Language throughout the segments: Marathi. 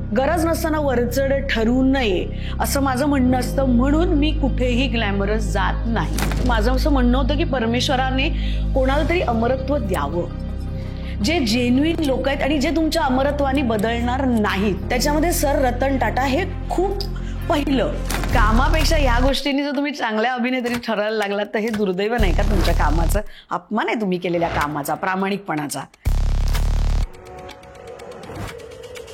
गरज नसताना वरचढ ठरवू नये असं माझं म्हणणं असतं. म्हणून मी कुठेही ग्लॅमरस जात नाही. माझं असं म्हणणं होतं की परमेश्वराने कोणाला तरी अमरत्व द्यावं, जे जेन्युइन लोक आहेत आणि जे तुमच्या अमरत्वाने बदलणार नाहीत. त्याच्यामध्ये सर रतन टाटा हे खूप पहिलं. कामापेक्षा या गोष्टींनी जर तुम्ही चांगल्या अभिनेत्री ठरायला लागलात तर हे दुर्दैव नाही का तुमच्या कामाचं? अपमान आहे तुम्ही केलेल्या कामाचा, प्रामाणिकपणाचा.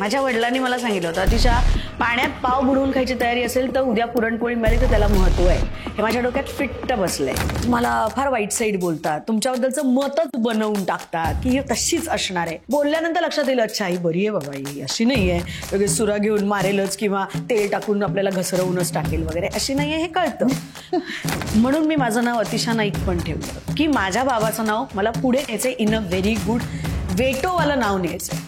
माझ्या वडिलांनी मला सांगितलं होतं, अतिशा पाण्यात पाव बुडवून खायची तयारी असेल तर उद्या पुरणपोळी मिळाली तर त्याला महत्व आहे. हे माझ्या डोक्यात फिट्ट बसलंय. मला फार वाईट साईड बोलतात, तुमच्याबद्दलचं मतच बनवून टाकतात की हे तशीच असणार आहे. बोलल्यानंतर लक्षात येईल, अच्छा ही बरी आहे बाबा, ही अशी नाही आहे लगेच सुरा घेऊन मारेलच किंवा तेल टाकून आपल्याला घसरवूनच टाकेल वगैरे, अशी नाही आहे, हे कळतं. म्हणून मी माझं नाव अतिशा नाईक पण ठेवलं की माझ्या बाबाचं नाव मला पुढे न्यायचंय, इन अ व्हेरी गुड वेटोवालं नाव न्यायचंय.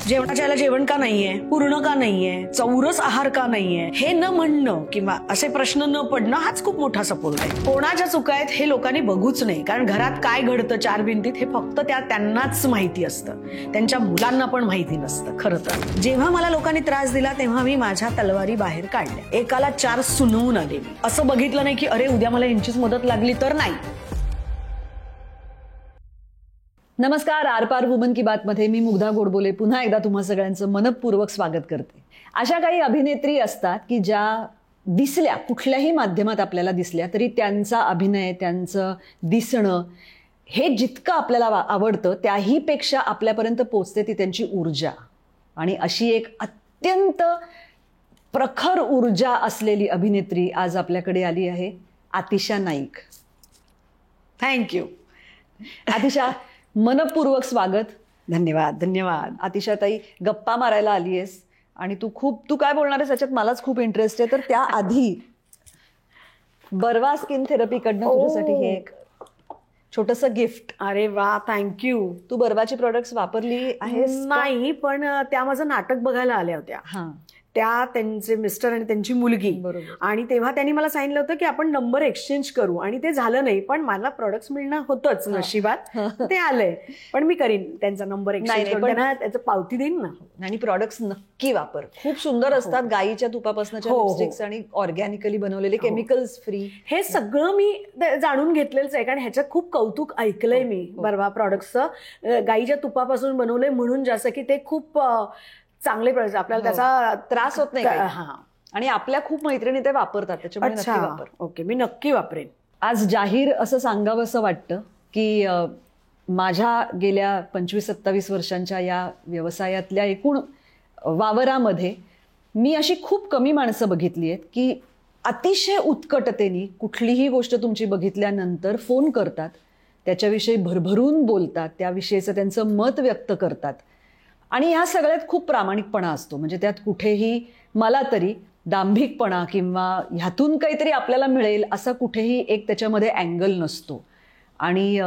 जेवणाच्या याला जेवण का नाहीये, पूर्ण का नाहीये, चौरस आहार का नाहीये, हे न म्हणणं किंवा असे प्रश्न न पडणं हाच खूप मोठा सपोर्ट आहे. कोणाच्या चुका आहेत हे लोकांनी बघूच नाही, कारण घरात काय घडतं चार भिंतीत हे फक्त त्यांनाच माहिती असतं, त्यांच्या मुलांना पण माहिती नसतं. खरं तर जेव्हा मला लोकांनी त्रास दिला तेव्हा मी माझ्या तलवारी बाहेर काढल्या. एकाला चार सुनवून आले मी. असं बघितलं नाही की अरे उद्या मला यांचीच मदत लागली तर. नाही. नमस्कार. आरपार वुमन की बात मध्ये मी मुग्धा गोडबोले पुन्हा एकदा तुम्हा सगळ्यांचं मनपूर्वक स्वागत करते. अशा काही अभिनेत्री असतात की ज्या दिसल्या, कुठल्याही माध्यमात आपल्याला दिसल्या तरी त्यांचा अभिनय, त्यांचं दिसणं हे जितकं आपल्याला आवडतं त्याही पेक्षा आपल्यापर्यंत पोचते ती त्यांची ऊर्जा. आणि अशी एक अत्यंत प्रखर ऊर्जा असलेली अभिनेत्री आज आपल्याकडे आली आहे, आतिशा नाईक. थँक्यू आतिशा, मनपूर्वक स्वागत. धन्यवाद. धन्यवाद. आतिशा ताई, गप्पा मारायला आली आहेस आणि तू काय बोलणार आहेस याच्यात मलाच खूप इंटरेस्ट आहे. तर त्याआधी बर्वा स्किन थेरपीकडनं तुझ्यासाठी हे एक छोटंसं गिफ्ट. अरे वा, थँक्यू. तू बर्वाची प्रोडक्ट्स वापरली आहेस? नाही, पण त्या माझं नाटक बघायला आल्या होत्या. हां. त्या त्यांचे मिस्टर आणि त्यांची मुलगी. बरोबर. आणि तेव्हा त्यांनी मला सांगितलं होतं की आपण नंबर एक्सचेंज करू, आणि ते झालं नाही. पण मला प्रोडक्ट्स मिळणं होतंच नशिबात, ते आलंय. पण मी करीन त्यांचा नंबर एक्सचेंज, त्यांना त्याचं पावती देईन ना. आणि प्रोडक्ट्स नक्की वापर, खूप सुंदर असतात. गाईच्या तुपापासूनच्या लिपस्टिक्स आणि ऑर्गॅनिकली बनवलेले, केमिकल्स फ्री. हे सगळं मी जाणून घेतलेलंच आहे, कारण ह्याच्यात खूप कौतुक ऐकलंय मी बर्वा प्रॉडक्ट्सचं. गाईच्या तुपापासून बनवलंय म्हणून जसं की ते खूप चांगले प्रॉडक्ट, आपल्याला त्याचा त्रास होत नाही. आणि आपल्या खूप मैत्रिणी ते वापरतात, त्याच्यामुळे नक्की वापर. ओके, मी नक्की वापरेन. आज जाहीर असं सांगावं असं वाटतं की माझ्या गेल्या 25-27 वर्षांच्या या व्यवसायातल्या एकूण वावरामध्ये मी अशी खूप कमी माणसं बघितली आहेत की अतिशय उत्कटतेने कुठलीही गोष्ट तुमची बघितल्यानंतर फोन करतात, त्याच्याविषयी भरभरून बोलतात, त्याविषयीचं त्यांचं मत व्यक्त करतात. आणि ह्या सगळ्यात खूप प्रामाणिकपणा असतो. म्हणजे त्यात कुठेही मला तरी दांभिकपणा किंवा ह्यातून काहीतरी आपल्याला मिळेल असा कुठेही एक त्याच्यामध्ये अँगल नसतो. आणि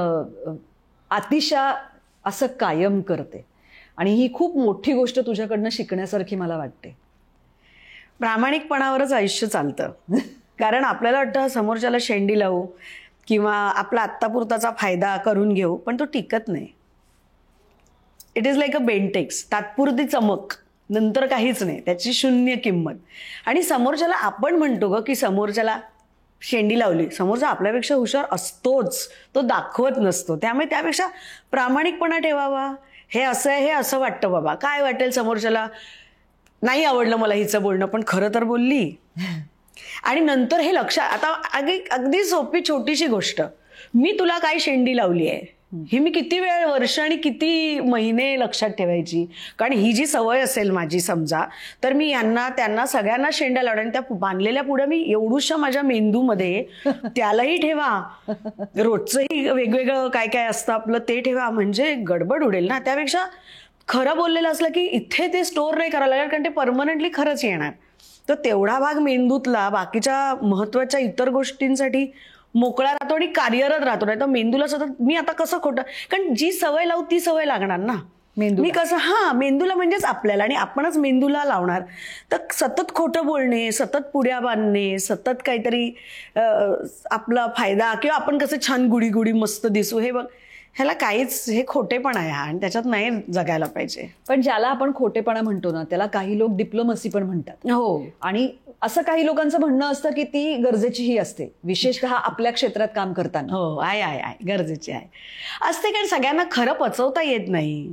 आतिशा असं कायम करते आणि ही खूप मोठी गोष्ट तुझ्याकडनं शिकण्यासारखी मला वाटते. प्रामाणिकपणावरच आयुष्य चालतं. कारण आपल्याला वाटतं समोरच्याला शेंडी लावू किंवा आपला आत्तापुरताचा फायदा करून घेऊ, पण तो टिकत नाही. It is like a Bentex, तात्पुरती चमक, नंतर काहीच नाही, त्याची शून्य किंमत. आणि समोरच्याला आपण म्हणतो ग की समोरच्याला शेंडी लावली, समोरचा आपल्यापेक्षा हुशार असतोच, तो दाखवत नसतो. त्यामुळे त्यापेक्षा प्रामाणिकपणा ठेवावा. हे असं आहे, हे असं वाटतं बाबा, काय वाटेल समोरच्याला, नाही आवडलं मला हिचं बोलणं, पण खरं तर बोलली. आणि नंतर हे लक्षात, आता अगदी सोपी छोटीशी गोष्ट, मी तुला काय शेंडी लावली आहे ही मी किती वेळ, वर्ष आणि किती महिने लक्षात ठेवायची. कारण ही जी सवय असेल माझी समजा, तर मी यांना त्यांना सगळ्यांना शेंड्या लावणार. त्या बांधलेल्या पुढे मी एवढूशा माझ्या मेंदूमध्ये त्यालाही ठेवा, रोजचंही वेगवेगळं काय काय असतं आपलं ते ठेवा, म्हणजे गडबड उडेल ना. त्यापेक्षा खरं बोललेलं असलं की इथे ते स्टोअर नाही करायला लागेल, कारण ते परमनंटली खरंच येणार. तर तेवढा भाग मेंदूतला बाकीच्या महत्वाच्या इतर गोष्टींसाठी मोकळा राहतो आणि कार्यरत राहतो. नाही तर मेंदूला सतत मी आता कसं खोटं, कारण जी सवय लावू ती सवय लागणार ना मी कसं. मेंदूला म्हणजेच आपल्याला, आणि आपणच मेंदूला लावणार. तर सतत खोटं बोलणे, सतत पुड्या बांधणे, सतत काहीतरी आपला फायदा किंवा आपण कसं छान गुडी गुडी मस्त दिसू, हे बघ, ह्याला काहीच, हे खोटेपणा आहे हा, आणि त्याच्यात नाही जगायला पाहिजे. पण ज्याला आपण खोटेपणा म्हणतो ना, त्याला काही लोक डिप्लोमसी पण म्हणतात. हो, आणि असं काही लोकांचं म्हणणं असतं की ती गरजेचीही असते, विशेषतः आपल्या क्षेत्रात काम करताना. हो, आहे गरजेची आहे असते, कारण सगळ्यांना खरं पचवता येत नाही.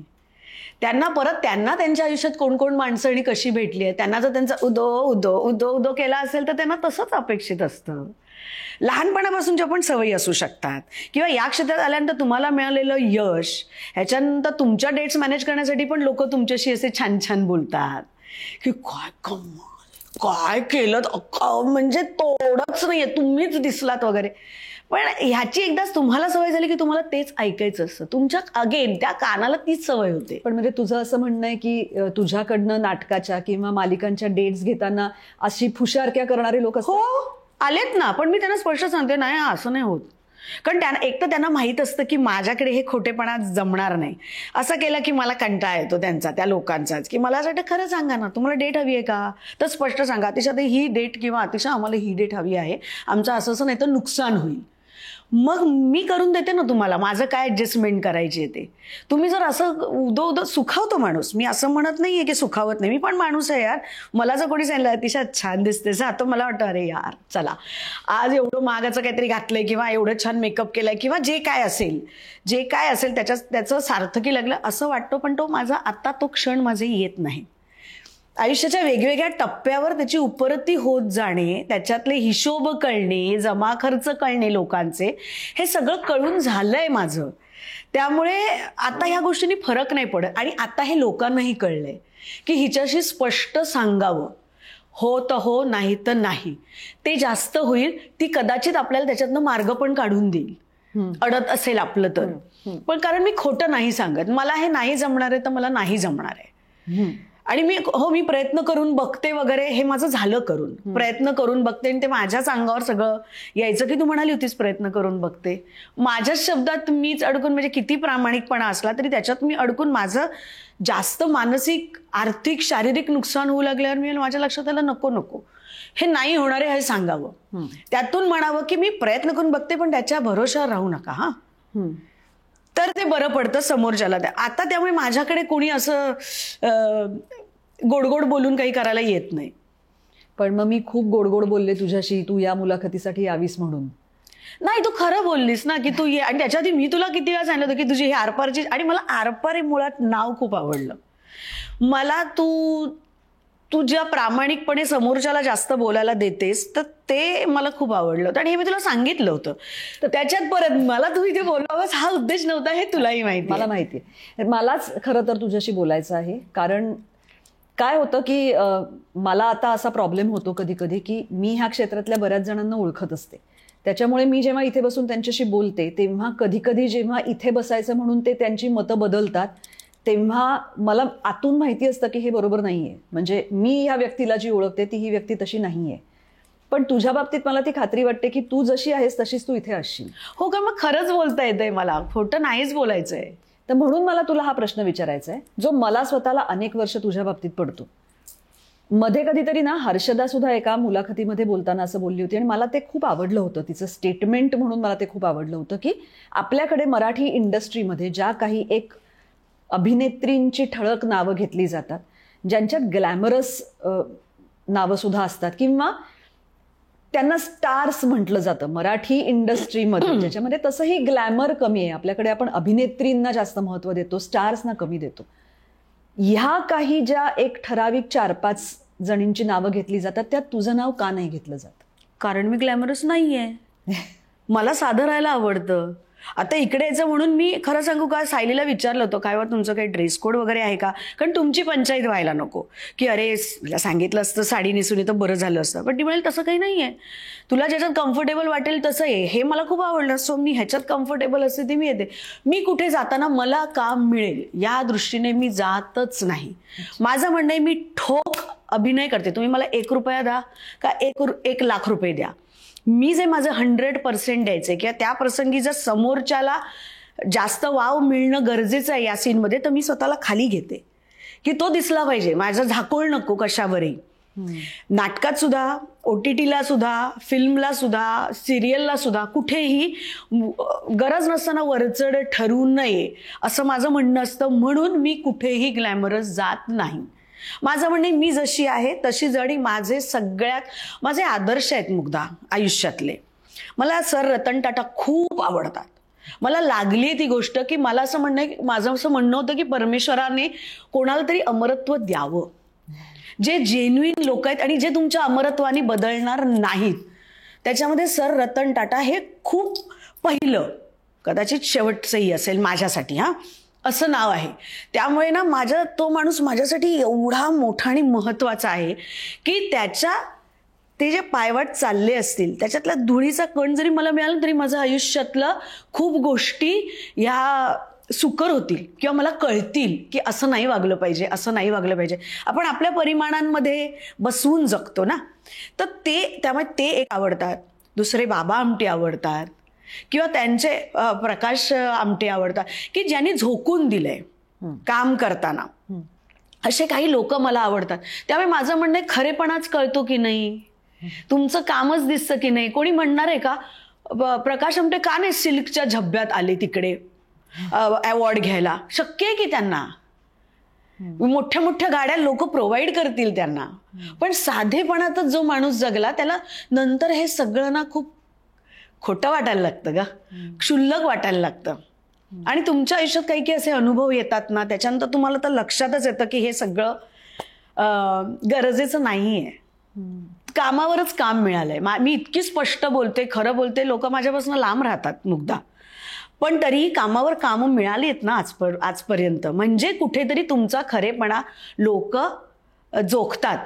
त्यांना त्यांच्या आयुष्यात कोण कोण माणसं आणि कशी भेटली आहे, त्यांना जर त्यांचा उदो केला असेल तर त्यांना तसंच अपेक्षित असतं. लहानपणापासूनच्या पण सवयी असू शकतात, किंवा या क्षेत्रात आल्यानंतर तुम्हाला मिळालेलं यश, ह्याच्यानंतर तुमच्या डेट्स मॅनेज करण्यासाठी पण लोक तुमच्याशी असे छान छान बोलतात की काय कमाल, काय केलं, म्हणजे तोडच नाहीये, तुम्हीच दिसलात वगैरे. पण ह्याची एकदाच तुम्हाला सवय झाली की तुम्हाला तेच ऐकायचं असतं, तुमच्या अगेन त्या कानाला तीच सवय होते. पण म्हणजे तुझं असं म्हणणं आहे की तुझ्याकडनं नाटकाच्या किंवा मालिकांच्या डेट्स घेताना अशी फुशारक्या करणारे लोक हो आलेत ना, पण मी त्यांना स्पष्ट सांगते नाही असं नाही होत. कारण एक तर त्यांना माहीत असतं की माझ्याकडे हे खोटेपणा जमणार नाही. असं केलं की मला कंटाळा येतो त्यांचा, त्या लोकांचाच, की मला असं वाटतं खरं सांगा ना, तुम्हाला डेट हवी आहे का, तर स्पष्ट सांगा, अतिशय ही डेट किंवा अतिशय आम्हाला ही डेट हवी आहे, आमचं असं नाही तर नुकसान होईल. मग मी करून देते ना तुम्हाला, माझं काय ऍडजस्टमेंट करायची आहे ते. तुम्ही जर असं उदो सुखावतो माणूस, मी असं म्हणत नाहीये की सुखावत नाही, मी पण माणूस आहे यार. मला जर कोणी सांगितलं अतिशय छान दिसतेस, आता मला वाटतं अरे यार चला, आज एवढं महागाचं काहीतरी घातलंय किंवा एवढं छान मेकअप केलाय किंवा जे काय असेल त्याचं सार्थकी लागलं असं वाटतं. पण आता तो क्षण माझे येत नाही. आयुष्याच्या वेगवेगळ्या टप्प्यावर त्याची उपरती होत जाणे, त्याच्यातले हिशोब कळणे, जमा खर्च कळणे लोकांचे, हे सगळं कळून झालंय माझं. त्यामुळे आता ह्या गोष्टींनी फरक नाही पडत. आणि आता हे लोकांनाही कळलंय की हिच्याशी स्पष्ट सांगावं, हो तर हो, नाही तर नाही. ते जास्त होईल, ती कदाचित आपल्याला त्याच्यातनं मार्ग पण काढून देईल, अडत असेल आपलं तर. पण कारण मी खोटं नाही सांगत, मला हे नाही जमणार आहे तर मला नाही जमणार आहे. आणि मी प्रयत्न करून बघते वगैरे, हे माझं झालं करून, प्रयत्न करून बघते, आणि ते माझ्याच अंगावर सगळं यायचं की तू म्हणाली होतीस प्रयत्न करून बघते. माझ्याच शब्दात मीच अडकून, म्हणजे किती प्रामाणिकपणा असला तरी त्याच्यात मी अडकून माझं जास्त मानसिक, आर्थिक, शारीरिक नुकसान होऊ लागल्यावर मी माझ्या लक्षात आलं नको हे नाही होणार आहे हे सांगावं. त्यातून म्हणावं की मी प्रयत्न करून बघते पण त्याच्या भरोशावर राहू नका हा, तर ते बरं पडतं समोरच्याला. आता त्यामुळे माझ्याकडे कोणी असं गोड बोलून काही करायला येत नाही. पण मग मी खूप गोड बोलले तुझ्याशी, तू या मुलाखतीसाठी यावीस म्हणून. नाही, तू खरं बोललीस ना की तू ये. आणि त्याच्या आधी मी तुला किती वेळा सांगितलं होतं की तुझी ही आरपारची, आणि मला आरपार हे मुळात नाव खूप आवडलं. मला तू ज्या प्रामाणिकपणे समोरच्याला जास्त बोलायला देतेस, तर ते मला खूप आवडलं होतं. आणि हे मी तुला सांगितलं होतं. तर त्याच्यात परत मला तू इथे बोलावंस हा उद्देश नव्हता, हे तुलाही माहिती. मला माहिती आहे. मलाच खरं तर तुझ्याशी बोलायचं आहे. कारण काय होतं की मला आता असा प्रॉब्लेम होतो कधी कधी की मी ह्या क्षेत्रातल्या बऱ्याच जणांना ओळखत असते. त्याच्यामुळे मी जेव्हा इथे बसून त्यांच्याशी बोलते तेव्हा कधी कधी जेव्हा इथे बसायचं म्हणून ते त्यांची मतं बदलतात, तेव्हा मला आतून माहिती असतं की हे बरोबर नाहीये. म्हणजे मी ह्या व्यक्तीला जी ओळखते ती ही व्यक्ती तशी नाहीये. पण तुझ्या बाबतीत मला ती खात्री वाटते की तू जशी आहेस तशीच तू इथे असशील. हो का? मग खरंच बोलता येतंय मला, खोटं नाहीच बोलायचंय. तर म्हणून मला तुला हा प्रश्न विचारायचा आहे, जो मला स्वतःला अनेक वर्ष तुझ्या बाबतीत पडतो. मध्ये कधीतरी ना हर्षदा सुद्धा एका मुलाखतीमध्ये बोलताना असं बोलली होती, आणि मला ते खूप आवडलं होतं. तिचं स्टेटमेंट म्हणून मला ते खूप आवडलं होतं की आपल्याकडे मराठी इंडस्ट्रीमध्ये ज्या काही एक अभिनेत्रींची ठळक नावं घेतली जातात, ज्यांच्यात ग्लॅमरस नावं सुद्धा असतात, किंवा त्यांना स्टार्स म्हटलं जातं मराठी इंडस्ट्रीमध्ये, ज्याच्यामध्ये तसंही ग्लॅमर कमी आहे. आपल्याकडे आपण अभिनेत्रींना जास्त महत्त्व देतो, स्टार्सना कमी देतो. ह्या काही ज्या एक ठराविक 4-5 जणींची नावं घेतली जातात, त्यात तुझं नाव का नाही घेतलं जात? कारण मी ग्लॅमरस नाहीये. मला साधं राहायला आवडतं. आता इकडे यायचं म्हणून मी खरं सांगू का, सायलीला विचारलं होतं काय तुमचं काही ड्रेस कोड वगैरे आहे का, कारण तुमची पंचायत व्हायला नको की अरे मला सांगितलं असतं साडी नेसून तर बरं झालं असतं. पण ती म्हणाली तसं काही नाहीये, तुला ज्याच्यात कम्फर्टेबल वाटेल तसं आहे. हे मला खूप आवडलं, सो मी ह्याच्यात कम्फर्टेबल असते ते मी येते. मी कुठे जाताना मला काम मिळेल या दृष्टीने मी जातच नाही. माझं म्हणणं आहे मी ठोक अभिनय करते. तुम्ही मला 1 रुपया द्या का 1 लाख रुपये द्या, मी जे माझं 100% द्यायचंय किंवा त्या प्रसंगी जर समोरच्याला जास्त वाव मिळणं गरजेचं आहे या सीनमध्ये, तर मी स्वतःला खाली घेते की तो दिसला पाहिजे, माझं झाकोळ नको कशावरही. नाटकात सुद्धा, OTTला सुद्धा, फिल्मला सुद्धा, सिरियलला सुद्धा कुठेही गरज नसताना वरचढ ठरू नये असं माझं म्हणणं असतं. म्हणून मी कुठेही ग्लॅमरस जात नाही. माझं म्हणणे मी जशी आहे तशी जडी माझे आदर्श आहेत मुग्धा आयुष्यातले. मला सर रतन टाटा खूप आवडतात. मला लागली ती गोष्ट की मला माझं असं म्हणणं होतं की परमेश्वराने कोणाला तरी अमरत्व द्यावं, जे जेन्युइन लोक आहेत आणि जे तुमच्या अमरत्वाने बदलणार नाहीत. त्याच्यामध्ये सर रतन टाटा हे खूप पहिलं, कदाचित शेवटचंही असेल माझ्यासाठी, असं नाव आहे. त्यामुळे ना तो माणूस माझ्यासाठी एवढा मोठा आणि महत्वाचा आहे की ते जे पायवाट चालले असतील त्याच्यातला धुळीचा कण जरी मला मिळाला तरी माझं आयुष्यातलं खूप गोष्टी ह्या सुकर होतील किंवा मला कळतील की असं नाही वागलं पाहिजे, असं नाही वागलं पाहिजे. आपण आपल्या परिमाणांमध्ये बसवून जगतो ना, तर त्यामुळे ते एक आवडतात. दुसरे बाबा आमटे आवडतात किंवा त्यांचे प्रकाश आमटे आवडतात की ज्यांनी झोकून दिलंय काम करताना. असे काही लोक मला आवडतात. त्यामुळे माझं म्हणणं खरेपणाच कळतो की नाही, तुमचं कामच दिसतं की नाही. कोणी म्हणणार आहे का प्रकाश आमटे का नाही सिल्कच्या झब्ब्यात आले तिकडे अवॉर्ड घ्यायला? शक्य आहे की त्यांना मोठ्या मोठ्या गाड्या लोक प्रोव्हाइड करतील त्यांना. पण साधेपणातच जो माणूस जगला त्याला नंतर हे सगळं ना खूप खोटं वाटायला लागतं ग, क्षुल्लक वाटायला लागतं. आणि तुमच्या आयुष्यात काही काही असे अनुभव येतात ना, त्याच्यानंतर तुम्हाला तर लक्षातच येतं की हे सगळं गरजेचं नाहीये. कामावरच काम मिळालंय. मी इतकी स्पष्ट बोलते, खरं बोलते, लोक माझ्यापासून लांब राहतात मुग्धा, पण तरीही कामावर कामं मिळाली आहेत ना आजपर्यंत. म्हणजे कुठेतरी तुमचा खरेपणा लोक जोखतात,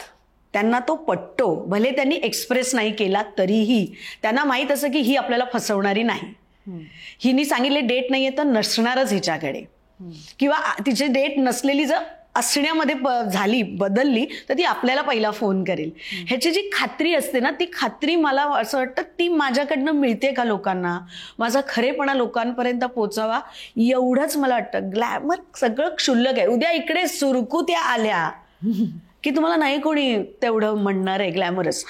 त्यांना तो पटतो. भले त्यांनी एक्सप्रेस नाही केला तरीही त्यांना माहीत असं की ही आपल्याला फसवणारी नाही. हिने सांगितले डेट नाहीये तर नसणारच हिच्याकडे, किंवा तिची डेट नसलेली जर असण्यामध्ये बदलली तर ती आपल्याला पहिला फोन करेल. ह्याची जी खात्री असते ना, ती खात्री मला असं वाटतं ती माझ्याकडनं मिळते का लोकांना, माझा खरेपणा लोकांपर्यंत पोचावा एवढंच मला वाटतं. ग्लॅमर सगळं क्षुल्लक आहे. उद्या इकडे सुरकुत्या आल्या की तुम्हाला नाही कोणी तेवढं म्हणणार आहे ग्लॅमरस.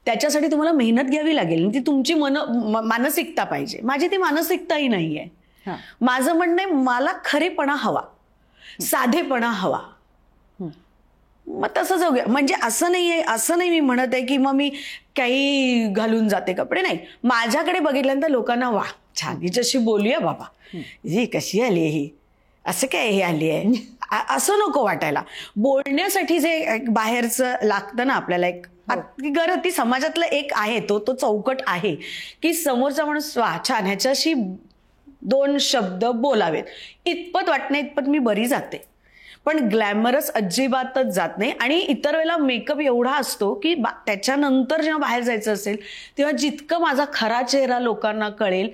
त्याच्यासाठी तुम्हाला मेहनत घ्यावी लागेल. ती तुमची मानसिकता पाहिजे. माझी ती मानसिकताही नाहीये. माझं म्हणणं आहे मला खरेपणा हवा, साधेपणा हवा. मग तसं जाऊया. म्हणजे असं नाही मी म्हणत आहे की मग मी काही घालून जाते कपडे. नाही, माझ्याकडे बघितल्यानंतर लोकांना वा छान हिच्याशी बोलूया बाबा, ही कशी आली ही, असं काय हे आली आहे, असं नको वाटायला. बोलण्यासाठी जे बाहेरचं लागतं ना आपल्याला एक गरज, ती समाजातलं एक आहे, तो चौकट आहे की समोरचा माणूस वा छान ह्याच्याशी 2 शब्द बोलावेत. इतपत वाटणे इतपत मी बरी जाते, पण ग्लॅमरस अजिबातच जात नाही. आणि इतर वेळेला मेकअप एवढा असतो की त्याच्यानंतर जेव्हा बाहेर जायचं असेल तेव्हा जितकं माझा खरा चेहरा लोकांना कळेल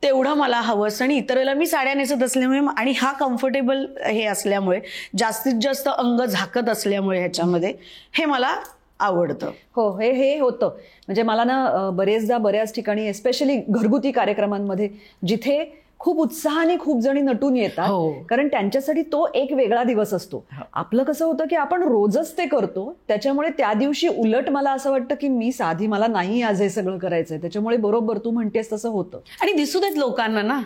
तेवढं मला हवं असतं. आणि इतर वेळेला मी साड्या नेसत असल्यामुळे आणि हा कम्फर्टेबल हे असल्यामुळे, जास्तीत जास्त अंग झाकत असल्यामुळे ह्याच्यामध्ये हे मला आवडतं. हो, हे होतं. म्हणजे मला ना बरेचदा बऱ्याच ठिकाणी एस्पेशली घरगुती कार्यक्रमांमध्ये जिथे खूप उत्साहाने खूप जणी नटून येतात, कारण त्यांच्यासाठी तो एक वेगळा दिवस असतो. आपलं कसं होतं की आपण रोजच ते करतो, त्याच्यामुळे त्या दिवशी उलट मला असं वाटतं की मी साधी, मला नाही आज हे सगळं करायचंय. त्याच्यामुळे बरोबर तू म्हणतेस तसं होतं. आणि दिसू देत लोकांना ना,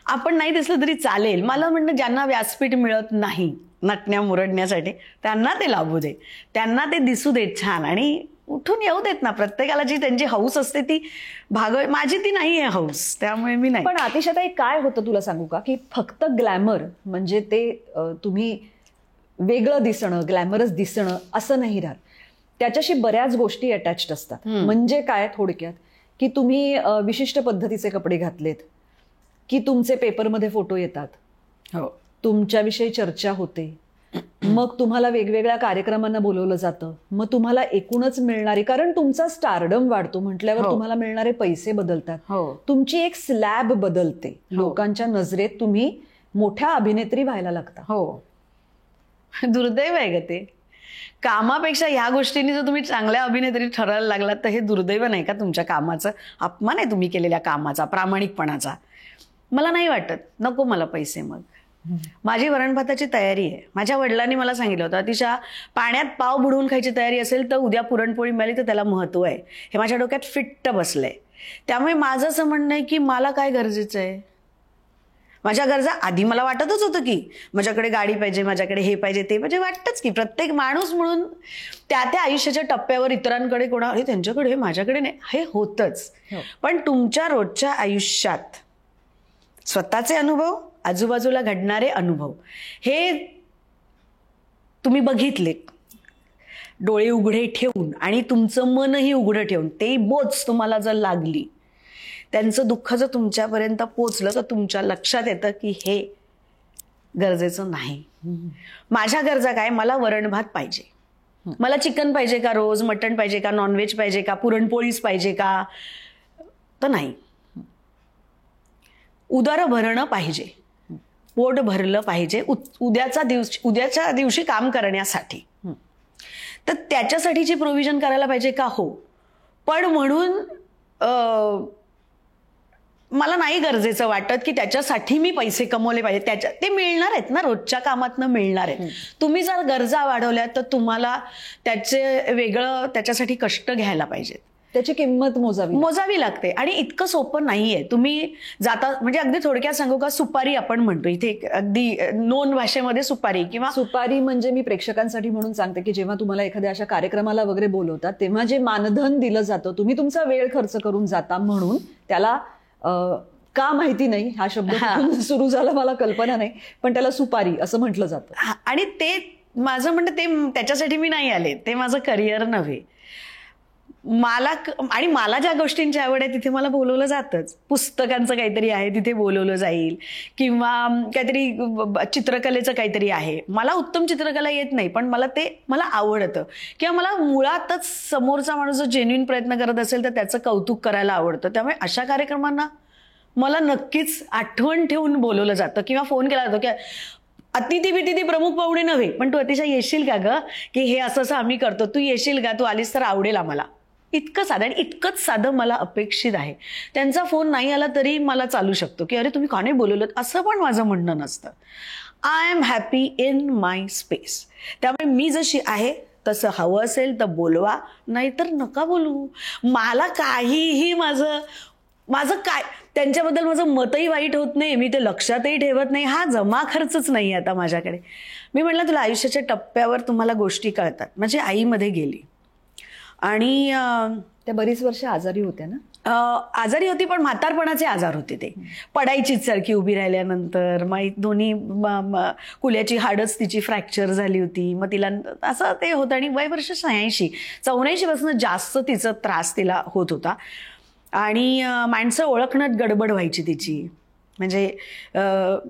आपण नाही दिसलं तरी चालेल. मला म्हणणं ज्यांना व्यासपीठ मिळत नाही नटण्या मुरडण्यासाठी त्यांना ते लाभू दे, त्यांना ते दिसू देत छान आणि उठून येऊ देत ना. प्रत्येकाला जी त्यांची हौस असते ती माझी ती नाहीये हौस, त्यामुळे मी नाही. पण अतिशयताई काय होतं तुला सांगू का, की फक्त ग्लॅमर म्हणजे ते तुम्ही वेगळं दिसणं, ग्लॅमरस दिसणं असं नाही राहत. त्याच्याशी बऱ्याच गोष्टी अटॅच्ड असतात. म्हणजे काय थोडक्यात, की तुम्ही विशिष्ट पद्धतीचे कपडे घातलेत की तुमचे पेपरमध्ये फोटो येतात, तुमच्याविषयी चर्चा होते, मग तुम्हाला वेगवेगळ्या कार्यक्रमांना बोलवलं जातं, मग तुम्हाला एकूणच मिळणारी, कारण तुमचा स्टारडम वाढतो म्हटल्यावर तुम्हाला मिळणारे पैसे बदलतात, तुमची एक स्लॅब बदलते, लोकांच्या नजरेत तुम्ही मोठ्या अभिनेत्री व्हायला लागता. दुर्दैव आहे ग ते. कामापेक्षा ह्या गोष्टींनी जर तुम्ही चांगल्या अभिनेत्री ठरायला लागलात तर हे दुर्दैव नाही का तुमच्या कामाचं? अपमान आहे तुम्ही केलेल्या कामाचा, प्रामाणिकपणाचा. मला नाही वाटत. नको मला पैसे. मग माझी वरण भाताची तयारी आहे. माझ्या वडिलांनी मला सांगितलं होतं, अतिशय पाण्यात पाव बुडवून खायची तयारी असेल तर उद्या पुरणपोळी मिळाली तर त्याला महत्व आहे. हे माझ्या डोक्यात फिट्ट बसलंय. त्यामुळे माझं असं म्हणणं आहे की मला काय गरजेचं आहे. माझ्या गरजा आधी मला वाटतच होतं की माझ्याकडे गाडी पाहिजे, माझ्याकडे हे पाहिजे, ते पाहिजे, वाटतंच की प्रत्येक माणूस म्हणून त्या त्या आयुष्याच्या टप्प्यावर इतरांकडे अरे त्यांच्याकडे, माझ्याकडे नाही, हे होतच. पण तुमच्या रोजच्या आयुष्यात स्वतःचे अनुभव, आजूबाजूला घडणारे अनुभव हे तुम्ही बघितले डोळे उघडे ठेवून आणि तुमचं मनही उघडं ठेवून, ते बोच तुम्हाला जर लागली, त्यांचं दुःख जर तुमच्यापर्यंत पोचलं तर तुमच्या लक्षात येतं की हे गरजेचं नाही. माझ्या गरजा काय, मला वरण भात पाहिजे, मला चिकन पाहिजे का रोज, मटण पाहिजे का, नॉनव्हेज पाहिजे का, पुरणपोळीच पाहिजे का, तर नाही. उदर भरणं पाहिजे, पोट भरलं पाहिजे उद्याच्या दिवशी काम करण्यासाठी. तर त्याच्यासाठीची प्रोव्हिजन करायला पाहिजे का, हो. पण म्हणून मला नाही गरजेचं वाटत की त्याच्यासाठी मी पैसे कमवले पाहिजे. ते मिळणार आहेत ना, रोजच्या कामातनं मिळणार आहेत. तुम्ही जर गरजा वाढवल्या तर तुम्हाला त्याचे वेगळं त्याच्यासाठी कष्ट घ्यायला पाहिजेत, त्याची किंमत मोजावी लागते. आणि इतकं सोपं नाहीये. तुम्ही जाता म्हणजे अगदी थोडक्यात सांगू का, सुपारी आपण म्हणतो इथे अगदी नोन भाषेमध्ये सुपारी, किंवा सुपारी म्हणजे मी प्रेक्षकांसाठी म्हणून सांगते की जेव्हा तुम्हाला एखाद्या अशा कार्यक्रमाला वगैरे बोलवतात तेव्हा जे मानधन दिलं जातं, तुम्ही तुमचा वेळ खर्च करून जाता म्हणून त्याला का माहिती नाही, हा शब्द सुरू झाला मला कल्पना नाही, पण त्याला सुपारी असं म्हटलं जातं. आणि ते माझं म्हणणं, ते त्याच्यासाठी मी नाही आले, ते माझं करिअर नव्हे. मला ज्या गोष्टींची आवड आहे तिथे मला बोलवलं जातंच. पुस्तकांचं काहीतरी आहे तिथे बोलवलं जाईल, किंवा काहीतरी चित्रकलेचं काहीतरी आहे. मला उत्तम चित्रकला येत नाही, पण मला आवडतं, किंवा मला मुळातच समोरचा माणूस जो जेन्युइन प्रयत्न करत असेल तर त्याचं कौतुक करायला आवडतं. त्यामुळे अशा कार्यक्रमांना मला नक्कीच आठवण ठेवून बोलवलं जातं, किंवा फोन केला जातो की अतिथी बितिथी प्रमुख पाहुणे नव्हे, पण तू अतिशय येशील का ग, की हे असं असं आम्ही करतो, तू येशील का, तू आलीस तर आवडेल आम्हाला. इतकं साधं, आणि इतकंच साधं मला अपेक्षित आहे. त्यांचा फोन नाही आला तरी मला चालू शकतो की अरे तुम्ही का नाही बोलवलं, असं पण माझं म्हणणं नसतं. I am happy in my space. त्यामुळे मी जशी आहे तसं हवं असेल तर बोलवा, नाहीतर नका बोलू. मला काहीही माझं काय त्यांच्याबद्दल माझं मतही वाईट होत नाही, मी ते लक्षातही ठेवत नाही. हा जमा खर्चच नाही आता माझ्याकडे. मी म्हटलं तुला आयुष्याच्या टप्प्यावर तुम्हाला गोष्टी कळतात. माझी आईमध्ये गेली आणि त्या बरीच वर्ष आजारी होत्या ना. आजारी होती, पण म्हातारपणाचे आजार होते. ते पडायचीच सारखी उभी राहिल्यानंतर. मग दोन्ही कुल्याची हाडच तिची फ्रॅक्चर झाली होती. मग तिला असं ते होतं, आणि वय वर्ष 84 पासून जास्त तिचा त्रास तिला होत होता. आणि माणसं ओळखण्यात गडबड व्हायची तिची. म्हणजे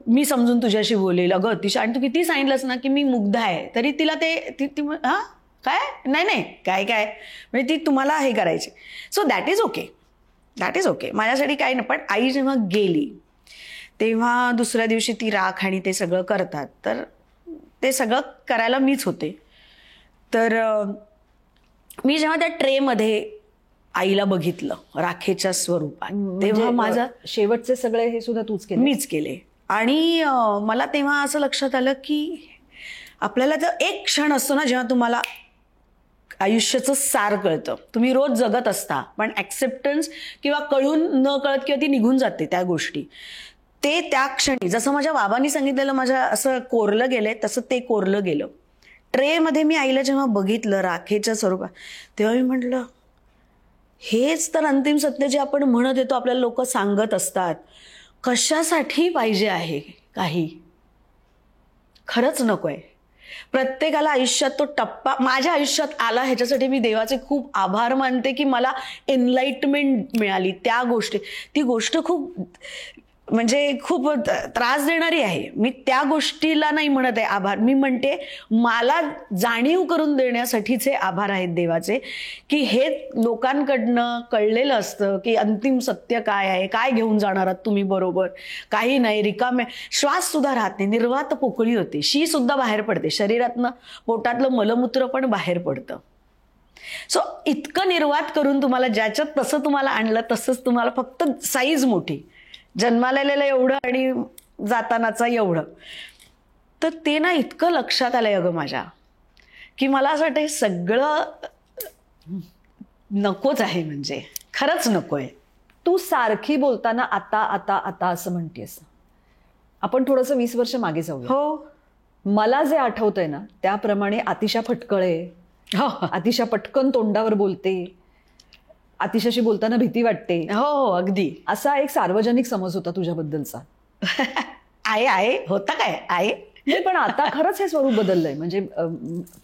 मी समजून तुझ्याशी बोलेल, अगं अतिशय, आणि तू किती सांगितलंस ना की मी मुग्ध आहे, तरी तिला ती हां काय नाही काय म्हणजे ती तुम्हाला हे करायची. सो दॅट इज ओके, माझ्यासाठी काही नाही. पण आई जेव्हा गेली तेव्हा दुसऱ्या दिवशी ती राख आणि ते सगळं करतात, तर ते सगळं करायला मीच होते. तर मी जेव्हा त्या ट्रेमध्ये आईला बघितलं राखेच्या स्वरूपात, तेव्हा माझा शेवटचे सगळे हे सुद्धा मीच केले. आणि मला तेव्हा असं लक्षात आलं की आपल्याला तर एक क्षण असतो ना जेव्हा तुम्हाला आयुष्याचं सार कळतं. तुम्ही रोज जगत असता, पण ऍक्सेप्टन्स किंवा कळून न कळत किंवा ती निघून जाते त्या गोष्टी. ते त्या क्षणी जसं माझ्या बाबांनी सांगितलेलं माझ्या असं कोरलं गेलंय, तसं ते कोरलं गेलं. ट्रेमध्ये मी आईला जेव्हा बघितलं राखेच्या स्वरूपात, तेव्हा मी म्हटलं हेच तर अंतिम सत्य जे आपण म्हणत येतो, आपल्याला लोक सांगत असतात. कशासाठी पाहिजे आहे काही, खरंच नकोय. प्रत्येकाला आयुष्यात तो टप्पा माझ्या आयुष्यात आला, ह्याच्यासाठी मी देवाचे खूप आभार मानते की मला एनलाइटमेंट मिळाली. त्या गोष्टी, ती गोष्ट खूप म्हणजे खूप त्रास देणारी आहे. मी त्या गोष्टीला नाही म्हणत आहे आभार, मी म्हणते मला जाणीव करून देण्यासाठीचे आभार आहेत देवाचे, की हे लोकांकडनं कळलेलं असतं की अंतिम सत्य काय आहे, काय घेऊन जाणार आहात तुम्ही बरोबर, काही नाही, रिकामे श्वास सुद्धा राहत नाही, निर्वात पोकळी होते, शी सुद्धा बाहेर पडते, शरीरातनं पोटातलं मलमूत्र पण बाहेर पडतं. सो इतकं निर्वात करून तुम्हाला ज्याच्यात तसं तुम्हाला आणलं, तसंच तुम्हाला फक्त साईज मोठी, जन्माला आलेलं एवढं आणि जातानाचा एवढं. तर ते ना इतकं लक्षात आलंय अगं माझ्या, की मला असं वाटतं हे सगळं नकोच आहे, म्हणजे खरंच नकोय. तू सारखी बोलताना आता आता आता असं म्हणतेस. आपण थोडंसं 20 वर्ष मागे जाऊया. हो मला जे आठवतंय ना त्याप्रमाणे आतिशा फटकळे हो अतिशा पटकन तोंडावर बोलते, अतिशाशी बोलताना भीती वाटते, हो अगदी असा एक सार्वजनिक समज होता तुझ्याबद्दलचा. आहे होता काय आहे. नाही, पण आता खरंच हे स्वरूप बदललंय. म्हणजे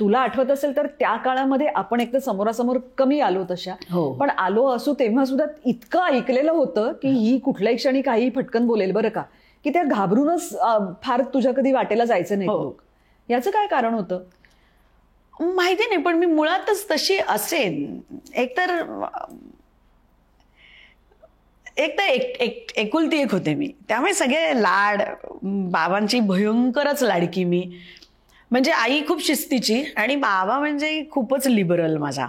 तुला आठवत असेल तर त्या काळामध्ये आपण एकतर समोरासमोर कमी आलो तशा, हो. पण आलो असो तेव्हा सुद्धा इतकं ऐकलेलं होतं की ही कुठल्याही क्षणी काही फटकन बोलेल बरं का, की त्या घाबरूनच फार तुझ्या कधी वाटेला जायचं नाही हो. लोक. याचं काय कारण होतं? माहिती नाही, पण मी मुळातच तशी असेन. एकतर एकुलती एक होते मी, त्यामुळे सगळे लाड, बाबांची भयंकरच लाडकी मी. म्हणजे आई खूप शिस्तीची आणि बाबा म्हणजे खूपच लिबरल माझा.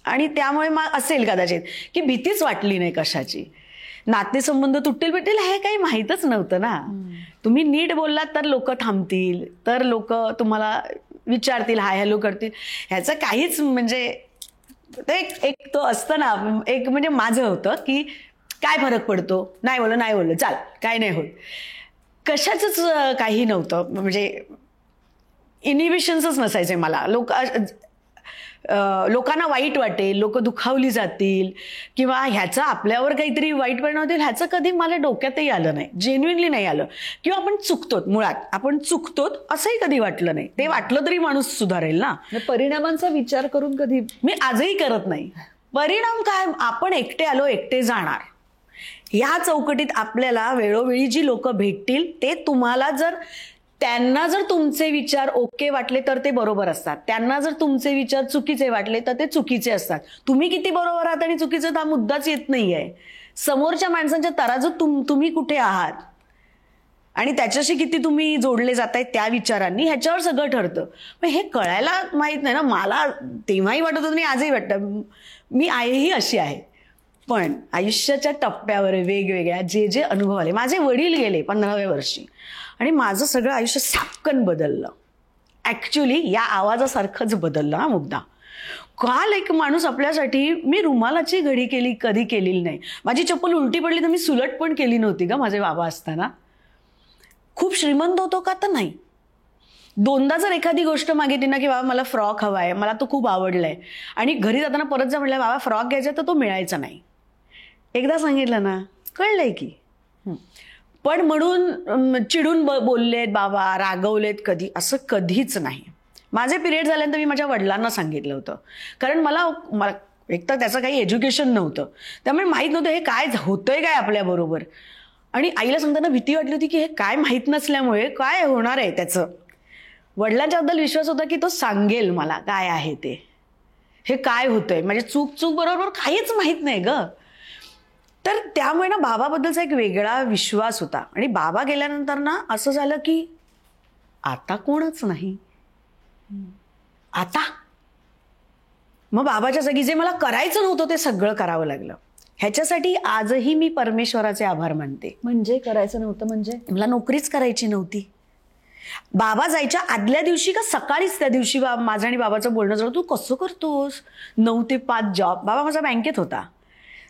आणि त्यामुळे असेल कदाचित की भीतीच वाटली नाही कशाची. नातेसंबंध तुटतील भेटेल हे काही माहीतच नव्हतं ना. तुम्ही नीट बोललात तर लोक थांबतील, तर लोक तुम्हाला विचारतील, हाय हॅलो करतील, ह्याचं काहीच म्हणजे ते एक तो असतं ना, एक म्हणजे माझं होतं की काय फरक पडतो, नाही बोललं चाल, काय नाही होत, कशाचंच काही नव्हतं. म्हणजे इनिबिशन्सच नसायचे मला. लोकांना वाईट वाटेल, लोक दुखावली जातील किंवा ह्याचा आपल्यावर काहीतरी वाईट परिणाम होतील, ह्याचं कधी मला डोक्यातही आलं नाही, जेन्युइनली नाही आलं. किंवा आपण चुकतोत, मुळात आपण चुकतोत असंही कधी वाटलं नाही. ते वाटलं तरी माणूस सुधारेल ना. परिणामांचा विचार करून कधी मी आजही करत नाही. परिणाम काय, आपण एकटे आलो एकटे जाणार. ह्या चौकटीत आपल्याला वेळोवेळी जी लोक भेटतील ते तुम्हाला त्यांना जर तुमचे विचार ओके वाटले तर ते बरोबर असतात, त्यांना जर तुमचे विचार चुकीचे वाटले तर ते चुकीचे असतात. तुम्ही किती बरोबर आहात आणि चुकीचं हा मुद्दाच येत नाहीये. समोरच्या माणसांच्या तराजूत तुम्ही कुठे आहात आणि त्याच्याशी किती तुम्ही जोडले जाताय त्या विचारांनी, ह्याच्यावर सगळं ठरतं. पण हे कळायला माहित नाही ना. मला तेव्हाही वाटत होतं आणि आजही वाटतं. मी आहेही अशी आहे. पण आयुष्याच्या टप्प्यावर वेगवेगळ्या जे अनुभव आले, माझे वडील गेले 15व्या वर्षी आणि माझं सगळं आयुष्य सापकन बदललं. ऍक्च्युली या आवाजासारखंच बदललं हा मुद्दा. काल एक माणूस आपल्यासाठी, मी रुमालाची घडी कधी केलेली नाही. माझी चप्पल उलटी पडली तर मी सुलट पण केली नव्हती का माझे बाबा असताना. खूप श्रीमंत होतो का तर नाही. दोनदा जर एखादी गोष्ट मागितली ना की बाबा मला फ्रॉक हवाय, मला तो खूप आवडलाय, आणि घरी जाताना परत जा म्हटलं बाबा फ्रॉक घ्यायचा, तर तो मिळायचा नाही. एकदा सांगितलं ना, कळलंय की. पण म्हणून चिडून बोललेत बाबा, रागवलेत कधी, असं कधीच नाही. माझे पिरियड झाल्यानंतर मी माझ्या वडिलांना सांगितलं होतं, कारण मला एक तर त्याचं काही एज्युकेशन नव्हतं, त्यामुळे माहीत नव्हतं हे काय होतंय काय आपल्याबरोबर. आणि आईला सांगताना भीती वाटली होती की हे काय माहीत नसल्यामुळे काय होणार आहे त्याचं. वडिलांच्याबद्दल विश्वास होता की तो सांगेल मला काय आहे ते, हे काय होतंय, म्हणजे चूक बरोबर काहीच माहीत नाही ग. तर त्यामुळे ना बाबाबद्दलचा एक वेगळा विश्वास होता. आणि बाबा गेल्यानंतर ना असं झालं की आता कोणच नाही. आता मग बाबाच्या जागी जे मला करायचं नव्हतं ते सगळं करावं लागलं. ह्याच्यासाठी आजही मी परमेश्वराचे आभार मानते. म्हणजे करायचं नव्हतं म्हणजे मला नोकरीच करायची नव्हती. बाबा जायच्या आदल्या दिवशी का सकाळीच त्या दिवशी माझं आणि बाबाचं बोलणं झालं, तू कसं करतोस 9 ते 5 जॉब. बाबा माझा बँकेत होता.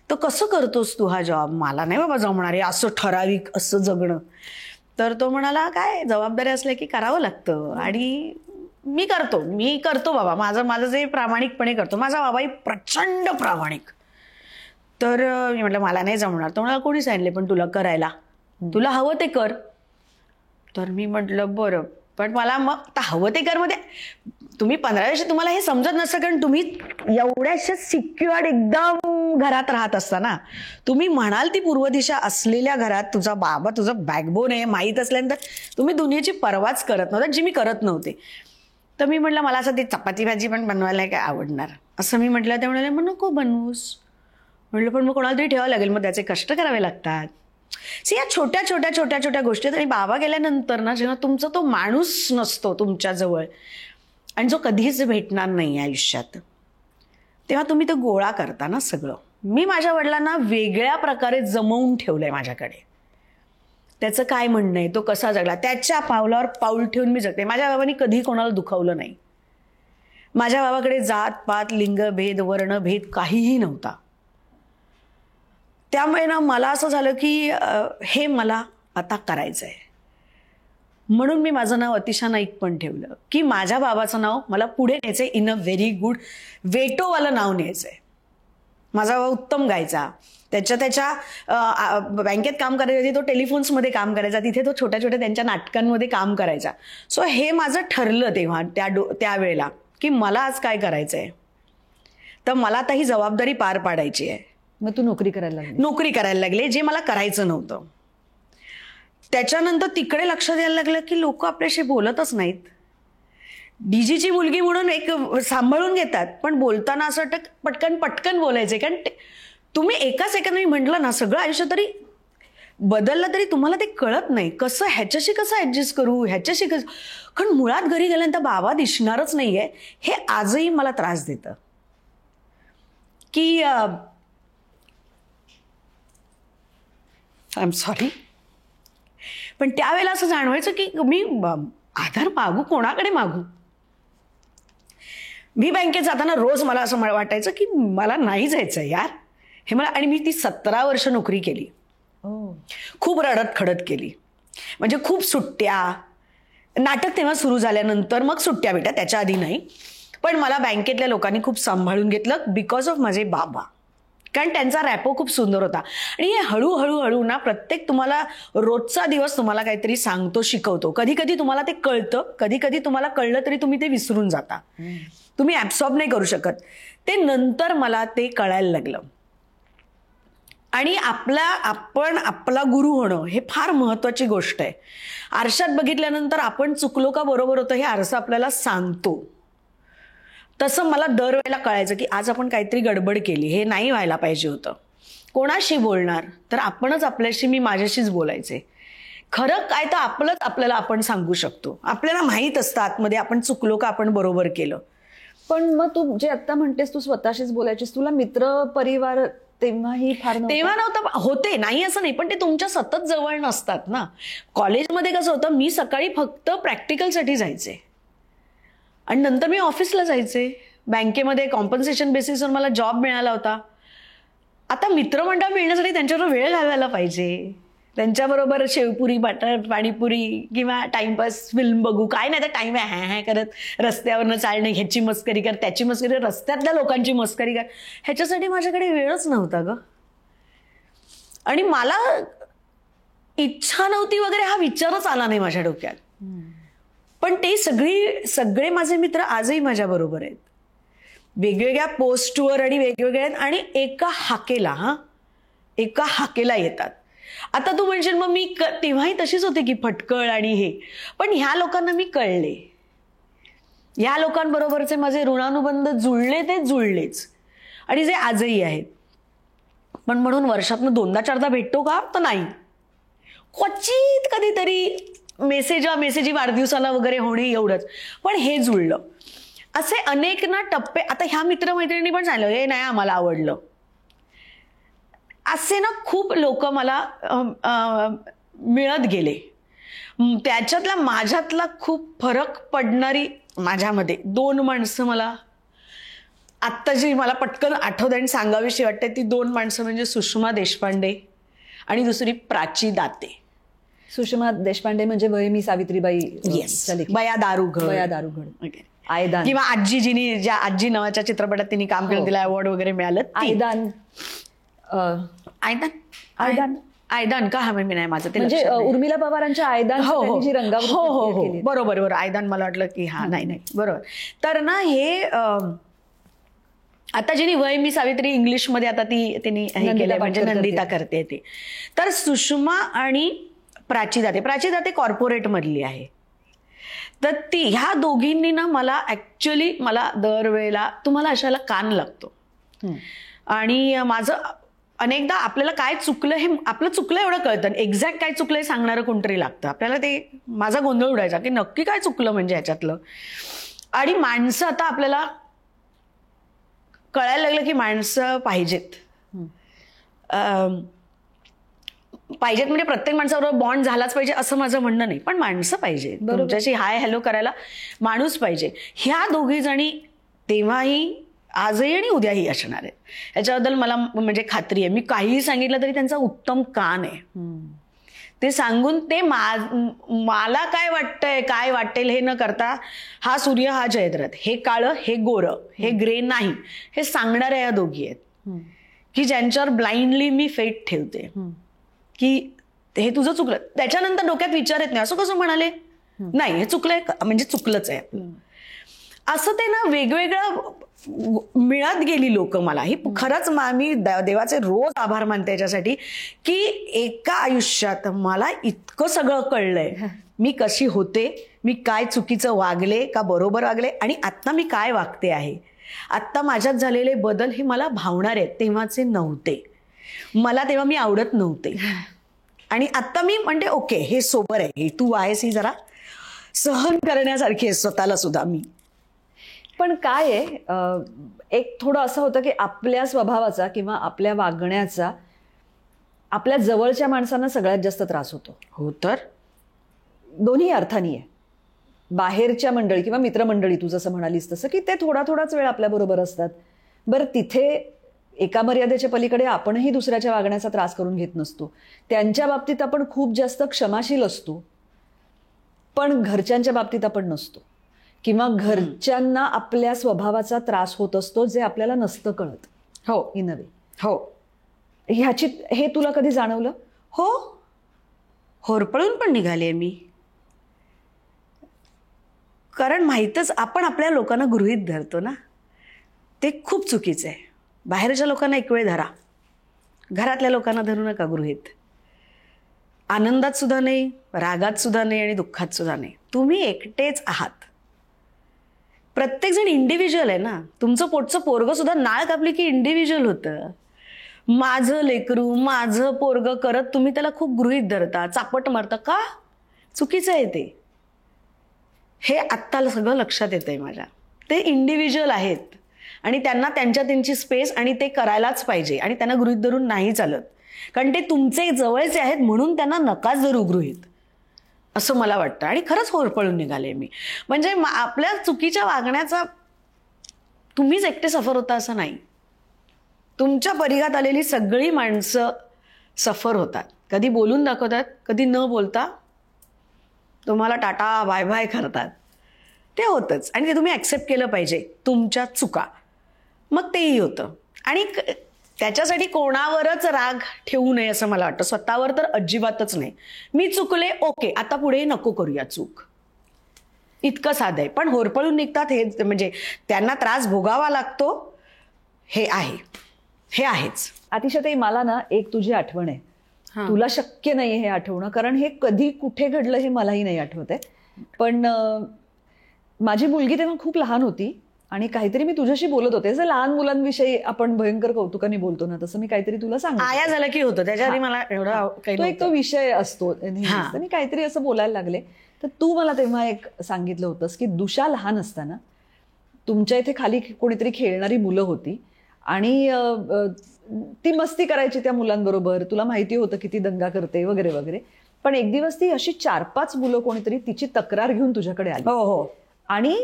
तर कसं करतोस तू हा जॉब, मला नाही बाबा जमणार आहे असं ठराविक असं जगणं. तर तो म्हणाला काय जबाबदारी असल्या की करावं लागतं, आणि मी करतो बाबा, माझं जे प्रामाणिकपणे करतो. माझा बाबाही प्रचंड प्रामाणिक. तर मी म्हटलं मला नाही जमणार. तो म्हणाला कोणी सांगितले पण तुला करायला, तुला हवं ते कर. तर मी म्हटलं बरं, पण मला मग हवं ते कर मध्ये तुम्ही 15 वर्ष तुम्हाला हे समजत नसतं, कारण तुम्ही एवढ्याशा सिक्युअर्ड एकदम घरात राहत असताना. तुम्ही म्हणाल ती पूर्व दिशा असलेल्या घरात तुझा बाबा तुझं बॅकबोन आहे माहीत असल्यानंतर तुम्ही दुनियेची पर्वाच करत नव्हता, जी मी करत नव्हते. तर मी म्हटलं मला असं ते चपाती भाजी पण बनवायला काय आवडणार असं मी म्हटलं. ते म्हणाले मग नको बनवूस. म्हटलं पण मग कोणाला तरी ठेवावं लागेल, मग त्याचे कष्ट करावे लागतात. या छोट्या गोष्टी. आणि बाबा गेल्यानंतर ना जेव्हा तुमचा तो माणूस नसतो तुमच्याजवळ आणि जो कधीच भेटणार नाही आयुष्यात, तेव्हा तुम्ही तो गोळा करता ना सगळं. मी माझ्या वडिलांना वेगळ्या प्रकारे जमवून ठेवलंय माझ्याकडे. त्याचं काय म्हणणं आहे, तो कसा जगला, त्याच्या पावलावर पाऊल ठेवून मी जगते. माझ्या बाबांनी कधी कोणाला दुखावलं नाही. माझ्या बाबाकडे जात पात लिंगभेद वर्णभेद काहीही नव्हता. त्यामुळे ना मला असं झालं की हे मला आता करायचं आहे. म्हणून मी माझं नाव अतिशा नाईक पण ठेवलं की माझ्या बाबाचं नाव मला पुढे न्यायचंय इन अ व्हेरी गुड वेटोवालं नाव न्यायचंय. माझा बाबा उत्तम गायचा. त्याच्या बँकेत काम करायचा, तो टेलिफोन्समध्ये काम करायचा, तिथे तो छोट्या छोट्या त्यांच्या नाटकांमध्ये काम करायचा. सो हे माझं ठरलं तेव्हा त्यावेळेला की मला आज काय करायचंय, तर मला आता ही जबाबदारी पार पाडायची आहे. मग तू नोकरी करायला लागले जे मला करायचं नव्हतं. त्याच्यानंतर तिकडे लक्ष द्यायला लागलं की लोक आपल्याशी बोलतच नाहीत. डीजीची मुलगी म्हणून एक सांभाळून घेतात, पण बोलताना असं वाटतं पटकन बोलायचे. कारण तुम्ही एका सेकंदाने म्हटलं ना सगळं आयुष्य तरी बदललं तरी तुम्हाला ते कळत नाही कसं ह्याच्याशी कसं ऍडजस्ट करू, ह्याच्याशी कसं. कारण मुळात घरी गेल्यानंतर बाबा दिसणारच नाहीये हे आजही मला त्रास देतं की आय एम सॉरी, पण त्यावेळेला असं जाणवायचं की मी आधार मागू, कोणाकडे मागू. मी बँकेत जाताना रोज मला असं वाटायचं की मला नाही जायचं यार हे मला. आणि मी ती 17 वर्ष नोकरी केली. खूप रडत खडत केली. म्हणजे खूप सुट्ट्या, नाटक तेव्हा सुरू झाल्यानंतर मग सुट्ट्या भेटा, त्याच्या आधी नाही. पण मला बँकेतल्या लोकांनी खूप सांभाळून घेतलं बिकॉज ऑफ माझे बाबा. कारण त्यांचा रॅपो खूप सुंदर होता. आणि हे हळूहळू ना प्रत्येक तुम्हाला रोजचा दिवस तुम्हाला काहीतरी सांगतो, शिकवतो. कधी कधी तुम्हाला ते कळतं, कधी कधी तुम्हाला कळलं तरी तुम्ही ते विसरून जाता, तुम्ही ऍब्सॉर्ब नाही करू शकत. ते नंतर मला ते कळायला लागलं. आणि आपला गुरु होणं हे फार महत्वाची गोष्ट आहे. आरशात बघितल्यानंतर आपण चुकलो का बरोबर होतं हे आरसा आपल्याला सांगतो. तसं मला दरवेळेला कळायचं की आज आपण काहीतरी गडबड केली, हे नाही व्हायला पाहिजे होतं. कोणाशी बोलणार तर आपणच आपल्याशी, मी माझ्याशीच बोलायचे. खरं काय तर आपल्याला आपण सांगू शकतो. आपल्याला माहीत असतं आतमध्ये आपण चुकलो का आपण बरोबर केलं. पण मग तू जे आता म्हणतेस तू स्वतःशीच बोलायचीस, तुला मित्र परिवार तेव्हाही तेव्हा नव्हतं. होते, नाही असं नाही, पण ते तुमच्या सतत जवळ नसतात ना. कॉलेजमध्ये कसं होतं, मी सकाळी फक्त प्रॅक्टिकलसाठी जायचे आणि नंतर मी ऑफिसला जायचे. बँकेमध्ये कॉम्पन्सेशन बेसिसवर मला जॉब मिळाला होता. आता मित्रमंडळ मिळण्यासाठी त्यांच्याबरोबर वेळ घालवायला पाहिजे. त्यांच्याबरोबर शेवपुरी, बटर पाणीपुरी किंवा टाइमपास फिल्म बघू, काय नाही तर टाइम आहे हॅ करत रस्त्यावरनं चालणे, ह्याची मस्करी कर, त्याची मस्करी कर, रस्त्यातल्या लोकांची मस्करी कर, ह्याच्यासाठी माझ्याकडे वेळच नव्हता ग. आणि मला इच्छा नव्हती वगैरे हा विचारच आला नाही माझ्या डोक्यात. पण ते सगळे माझे मित्र आजही माझ्या बरोबर आहेत, वेगवेगळ्या पोस्टवर आणि वेगवेगळ्या आहेत. आणि एका हाकेला येतात. आता तू म्हणशील मग मी तेव्हाही तशीच होते की फटकळ आणि हे, पण ह्या लोकांना मी कळले. ह्या लोकांबरोबरचे माझे ऋणानुबंध जुळले ते जुळलेच, आणि जे आजही आहेत. पण म्हणून वर्षातनं 2दा-4दा भेटतो का तर नाही, क्वचित कधीतरी मेसेजी वाढदिवसाला वगैरे होणे एवढंच. पण हे जुळलं. असे अनेक ना टप्पे. आता ह्या मित्रमैत्रिणी पण सांगितलं हे नाही आम्हाला आवडलं. असे ना खूप लोक मला मिळत गेले. त्याच्यातला माझ्यातला खूप फरक पडणारी माझ्यामध्ये 2 माणसं मला आत्ता जी मला पटकन आठवत आणि सांगावीशी वाटते, ती 2 माणसं म्हणजे सुषमा देशपांडे आणि दुसरी प्राची दाते. सुषमा देशपांडे म्हणजे वयमी सावित्रीबाई, बया दारुघड आयदान, किंवा आजी, ज्या आजी नावाच्या चित्रपटात तिने काम केलं, तिला अवॉर्ड वगैरे मिळालं. आयदान का, हा मी नाही, माझं ते म्हणजे उर्मिला पवारांच्या आयदान जी रंगावृत्ती. बरोबर आयदान, मला वाटलं की हा नाही बरोबर. तर ना हे आता जिने वय मी सावित्री इंग्लिशमध्ये आता तिने हे केलंय, म्हणजे नंदिता करते ते. तर सुषमा आणि प्राची दाते कॉर्पोरेट मधली आहे. तर ह्या दोघींनी ना मला ऍक्च्युअली मला दरवेळेला तुम्हाला अशाला कान लागतो. आणि माझं अनेकदा आपल्याला काय चुकलं हे आपलं चुकलं एवढं कळतं, एक्झॅक्ट काय चुकलंय सांगणारं कोणतरी लागतं आपल्याला. ते माझा गोंधळ उडायचा की नक्की काय चुकलं म्हणजे ह्याच्यातलं. आणि माणसं आता आपल्याला कळायला लागलं की माणसं पाहिजेत. पाहिजेत म्हणजे प्रत्येक माणसाबरोबर बॉन्ड झालाच पाहिजे असं माझं म्हणणं नाही, पण माणसं पाहिजे, तुमच्याशी हाय हॅलो करायला माणूस पाहिजे. ह्या दोघी जणी तेव्हाही, आजही आणि उद्याही असणार आहेत, याच्याबद्दल मला म्हणजे खात्री आहे. मी काहीही सांगितलं तरी त्यांचा उत्तम कान आहे. ते सांगून ते मला काय वाटतंय, काय वाटेल हे न करता, हा सूर्य हा जयद्रथ, हे काळं हे गोरं हे ग्रे नाही, हे सांगणाऱ्या या दोघी आहेत की ज्यांच्यावर ब्लाइंडली मी फेट ठेवते की हे तुझं चुकलं. त्याच्यानंतर डोक्यात विचार येत नाही असं कसं म्हणाले, नाही हे चुकलंय म्हणजे चुकलंच आहे असं. ते ना वेगवेगळं मिळत गेली लोक मला. ही खरंच मी देवाचे रोज आभार मानते याच्यासाठी की एका आयुष्यात मला इतकं सगळं कळलंय. मी कशी होते, मी काय चुकीचं वागले का बरोबर वागले, आणि आत्ता मी काय वागते आहे. आत्ता माझ्यात झालेले बदल हे मला भावणार आहेत, तेव्हाचे नव्हते. मला तेव्हा मी आवडत नव्हते आणि आत्ता मी म्हणते ओके हे सोबर आहे, हे तू आहेस ही जरा सहन करण्यासारखी आहे स्वतःला सुद्धा मी. पण काय आहे, एक थोडं असं होतं की आपल्या स्वभावाचा किंवा आपल्या वागण्याचा आपल्या जवळच्या माणसांना सगळ्यात जास्त त्रास होतो. हो तर दोन्ही अर्थानी आहे. बाहेरच्या मंडळी किंवा मित्रमंडळी तू जसं म्हणालीस तसं की ते थोडाच वेळ आपल्याबरोबर असतात. बरं, तिथे एका मर्यादेच्या पलीकडे आपणही दुसऱ्याच्या वागण्याचा त्रास करून घेत नसतो. त्यांच्या बाबतीत आपण खूप जास्त क्षमाशील असतो, पण घरच्यांच्या बाबतीत आपण नसतो, किंवा घरच्यांना आपल्या स्वभावाचा त्रास होत असतो जे आपल्याला नसतं कळत. हो इन अ वे. हो, हे तुला कधी जाणवलं? हो, होरपळून पण निघाले मी. कारण माहीतच आपण आपल्या लोकांना गृहीत धरतो ना, ते खूप चुकीचं आहे. बाहेरच्या लोकांना एक वेळ धरा, घरातल्या लोकांना धरू नका गृहीत. आनंदात सुद्धा नाही, रागात सुद्धा नाही आणि दुःखात सुद्धा नाही. तुम्ही एकटेच आहात. प्रत्येकजण इंडिव्हिज्युअल आहे ना. तुमचं पोटचं पोरगं सुद्धा नाळ कापली की इंडिव्हिज्युअल होतं. माझं लेकरू, माझं पोरगं करत तुम्ही त्याला खूप गृहीत धरता, चापट मारता का? चुकीचं आहे ते. हे आत्ता सगळं लक्षात येतंय माझ्या. ते इंडिव्हिज्युअल आहेत आणि त्यांना त्यांची स्पेस आणि ते करायलाच पाहिजे आणि त्यांना गृहीत धरून नाही चालत. कारण ते तुमचे जवळचे आहेत म्हणून त्यांना नकाच धरू गृहीत, असं मला वाटतं. आणि खरंच होरपळून निघाले मी. म्हणजे आपल्या चुकीच्या वागण्याचा तुम्हीच एकटे सफर होता असं नाही. तुमच्या परिघात आलेली सगळी माणसं सफर होतात. कधी बोलून दाखवतात, कधी न बोलता तुम्हाला टाटा बाय बाय करतात. ते होतंच आणि ते तुम्ही ॲक्सेप्ट केलं पाहिजे, तुमच्या चुका. मग तेही होतं. आणि त्याच्यासाठी कोणावरच राग ठेवू नये असं मला वाटतं. स्वतःवर तर अजिबातच नाही. मी चुकले, ओके, आता पुढे नको करूया चूक, इतकं साधं आहे. पण होरपळून निघतात हे म्हणजे त्यांना त्रास भोगावा लागतो, हे आहे, हे आहेच. अतिशय मला ना एक तुझी आठवण आहे. तुला शक्य नाही हे आठवणं, कारण हे कधी कुठे घडलं हे मलाही नाही आठवत आहे. पण माझी मुलगी तेव्हा खूप लहान होती आणि काहीतरी मी तुझ्याशी बोलत होते. जर लहान मुलांविषयी आपण भयंकर कौतुकाने बोलतो ना, तसं मी काहीतरी तुला सांगतो. आया झालं की होतं त्याच्या आधी मला एवढा तो विषय असतो. मी काहीतरी असं बोलायला लागले तर तू मला तेव्हा एक सांगितलं होतंस की दुशा लहान असताना तुमच्या इथे खाली कोणीतरी खेळणारी मुलं होती आणि ती मस्ती करायची त्या मुलांबरोबर. तुला माहिती होतं की ती दंगा करते वगैरे वगैरे. पण एक दिवस ती अशी 4-5 मुलं कोणीतरी तिची तक्रार घेऊन तुझ्याकडे आली. हो हो. आणि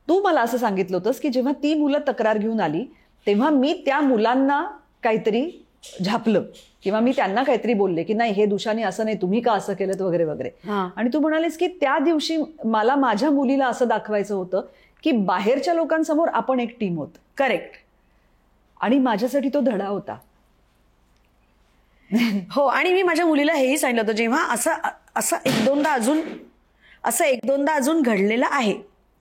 तू मला असं सांगितलं होतंस की जेव्हा ती मुलं तक्रार घेऊन आली तेव्हा मी त्या मुलांना काहीतरी झापलं किंवा मी त्यांना काहीतरी बोलले की नाही हे दुशाने असं नाही, तुम्ही का असं केलं वगैरे वगैरे. आणि तू म्हणालीस की त्या दिवशी मला माझ्या मुलीला असं दाखवायचं होतं की बाहेरच्या लोकांसमोर आपण एक टीम होत. करेक्ट. आणि माझ्यासाठी तो धडा होता. हो. आणि मी माझ्या मुलीला हेही सांगितलं होतं, जेव्हा असं एक दोनदा अजून घडलेलं आहे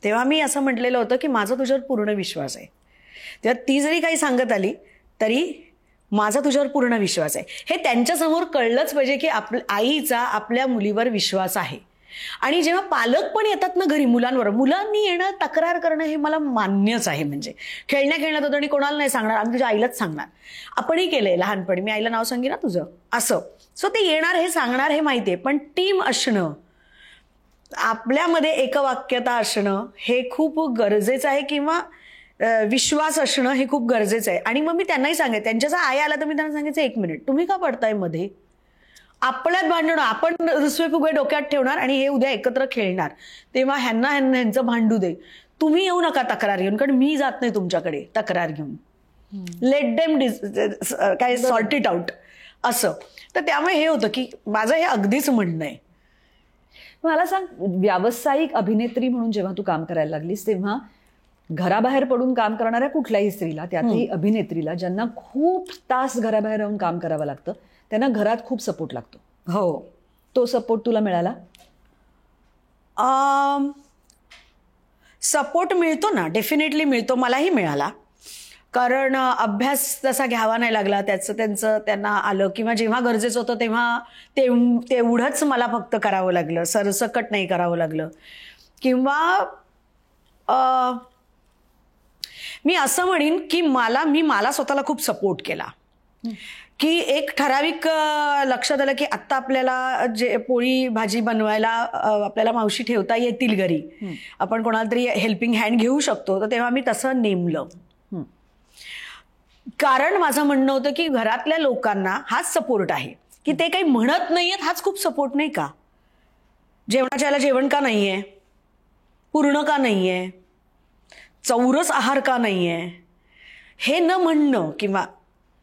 तेव्हा मी असं म्हटलेलं होतं की माझा तुझ्यावर पूर्ण विश्वास आहे. तेव्हा ती जरी काही सांगत आली तरी माझा तुझ्यावर पूर्ण विश्वास आहे. हे त्यांच्यासमोर कळलंच पाहिजे की आईचा आपल्या मुलीवर विश्वास आहे. आणि जेव्हा पालक पण येतात ना घरी मुलांनी येणं, तक्रार करणं हे मला मान्यच आहे. म्हणजे खेळण्यात होतं आणि कोणाला नाही सांगणार, आम्ही तुझ्या आईलाच सांगणार. आपणही केलंय लहानपणी, मी आईला नाव सांगेन ना तुझं असं. सो ते येणार, हे सांगणार, हे माहितीये. पण टीम असणं, आपल्यामध्ये एकवाक्यता असणं हे खूप गरजेचं आहे, किंवा विश्वास असणं हे खूप गरजेचं आहे. आणि मग मी त्यांनाही सांगेन, त्यांच्या जर आई आला तर मी त्यांना सांगायचं 1 मिनिट तुम्ही का पडताय मध्ये, आपल्यात भांडणं, आपण रुसवे फुगवे डोक्यात ठेवणार आणि हे उद्या एकत्र खेळणार, तेव्हा ह्यांचं भांडू दे, तुम्ही येऊ नका तक्रार घेऊन, कारण मी जात नाही तुमच्याकडे तक्रार घेऊन, लेट डेम काय सॉर्ट इट आउट असं. तर त्यामुळे हे होतं की माझं हे अगदीच म्हणणं आहे. मला सांग, व्यावसायिक अभिनेत्री म्हणून जेव्हा तू काम करायला लागलीस तेव्हा घराबाहेर पडून काम करणाऱ्या कुठल्याही स्त्रीला, त्यातही अभिनेत्रीला, ज्यांना खूप तास घराबाहेर राहून काम करावं लागतं, त्यांना घरात खूप सपोर्ट लागतो. हो. तो सपोर्ट तुला मिळाला? सपोर्ट मिळतो ना, डेफिनेटली मिळतो. मलाही मिळाला, कारण अभ्यास तसा घ्यावा नाही लागला. त्यांचं त्यांना आलं, किंवा जेव्हा गरजेचं होतं तेव्हा तेवढंच मला फक्त करावं लागलं, सरसकट नाही करावं लागलं. किंवा मी असं म्हणेन की मला स्वतःला खूप सपोर्ट केला, की एक ठराविक लक्षात आलं की आत्ता आपल्याला जे पोळी भाजी बनवायला आपल्याला मावशी ठेवता येतील घरी, आपण कोणाला तरी हेल्पिंग हँड घेऊ शकतो. तर तेव्हा मी तसं नेमलं, कारण माझं म्हणणं होतं की घरातल्या लोकांना हाच सपोर्ट आहे, की ते काही म्हणत नाहीयेत हाच खूप सपोर्ट नाही का? जेवणाच्या याला जेवण का नाहीये, पूर्ण का नाहीये, चौरस आहार का नाहीये, हे न म्हणणं किंवा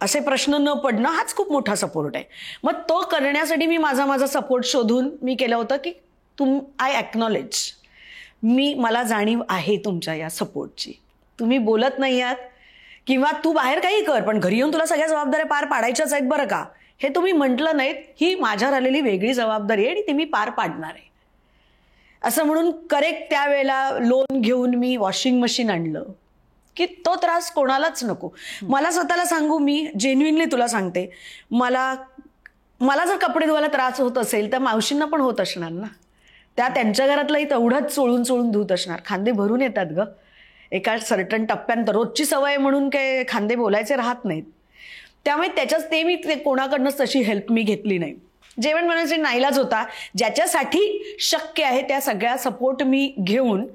असे प्रश्न न पडणं हाच खूप मोठा सपोर्ट आहे. मग तो करण्यासाठी मी माझा सपोर्ट शोधून मी केलं होतं की आय ॲक्नॉलेज, मला जाणीव आहे तुमच्या या सपोर्टची. तुम्ही बोलत नाही आहात किंवा तू बाहेर काही कर, पण घरी येऊन तुला सगळ्या जबाबदाऱ्या पार पाडायच्याच आहेत बरं का, हे तुम्ही म्हटलं नाहीत, ही माझ्यावर आलेली वेगळी जबाबदारी आहे आणि ती मी पार पाडणार आहे. असं म्हणून करेक्ट त्यावेळेला लोन घेऊन मी वॉशिंग मशीन आणलं, की तो त्रास कोणालाच नको. मला स्वतःला सांगू, मी जेन्युइनली तुला सांगते, मला जर कपडे धुवायला त्रास होत असेल तर मावशींना पण होत असणार ना. त्यांच्या घरातलंही तेवढंच चोळून धुत असणार. खांदे भरून येतात ग एका सर्टन टप्प्यानंतर, रोजची सवय म्हणून काय खांदे बोलायचे राहत नाहीत. त्यामुळे मी कोणाकडनंच तशी हेल्प मी घेतली नाही. जेवण बनवायचा नाईलाज होता, ज्याच्यासाठी शक्य आहे त्या सगळ्या सपोर्ट मी घेऊन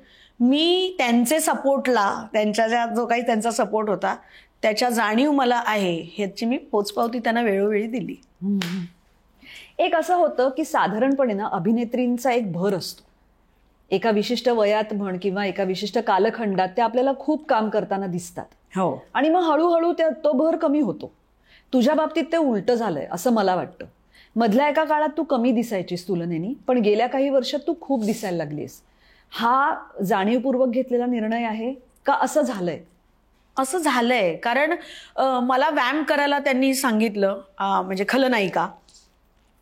मी त्यांचे सपोर्टला, त्यांच्या जो काही त्यांचा सपोर्ट होता त्याच्या जाणीव मला आहे ह्याची मी पोचपावती त्यांना वेळोवेळी दिली. एक असं होतं की साधारणपणे ना अभिनेत्रींचा एक भर असतो, एका विशिष्ट वयात म्हण किंवा एका विशिष्ट कालखंडात त्या आपल्याला खूप काम करताना दिसतात. हो. आणि मग हळूहळू तो भर कमी होतो. तुझ्या बाबतीत ते उलटं झालंय असं मला वाटतं. मधल्या एका काळात तू कमी दिसायचीस तुलनेने, पण गेल्या काही वर्षात तू खूप दिसायला लागलीस. हा जाणीवपूर्वक घेतलेला निर्णय आहे का असं झालंय? असं झालंय कारण मला व्यायाम करायला त्यांनी सांगितलं, म्हणजे खलनायिका,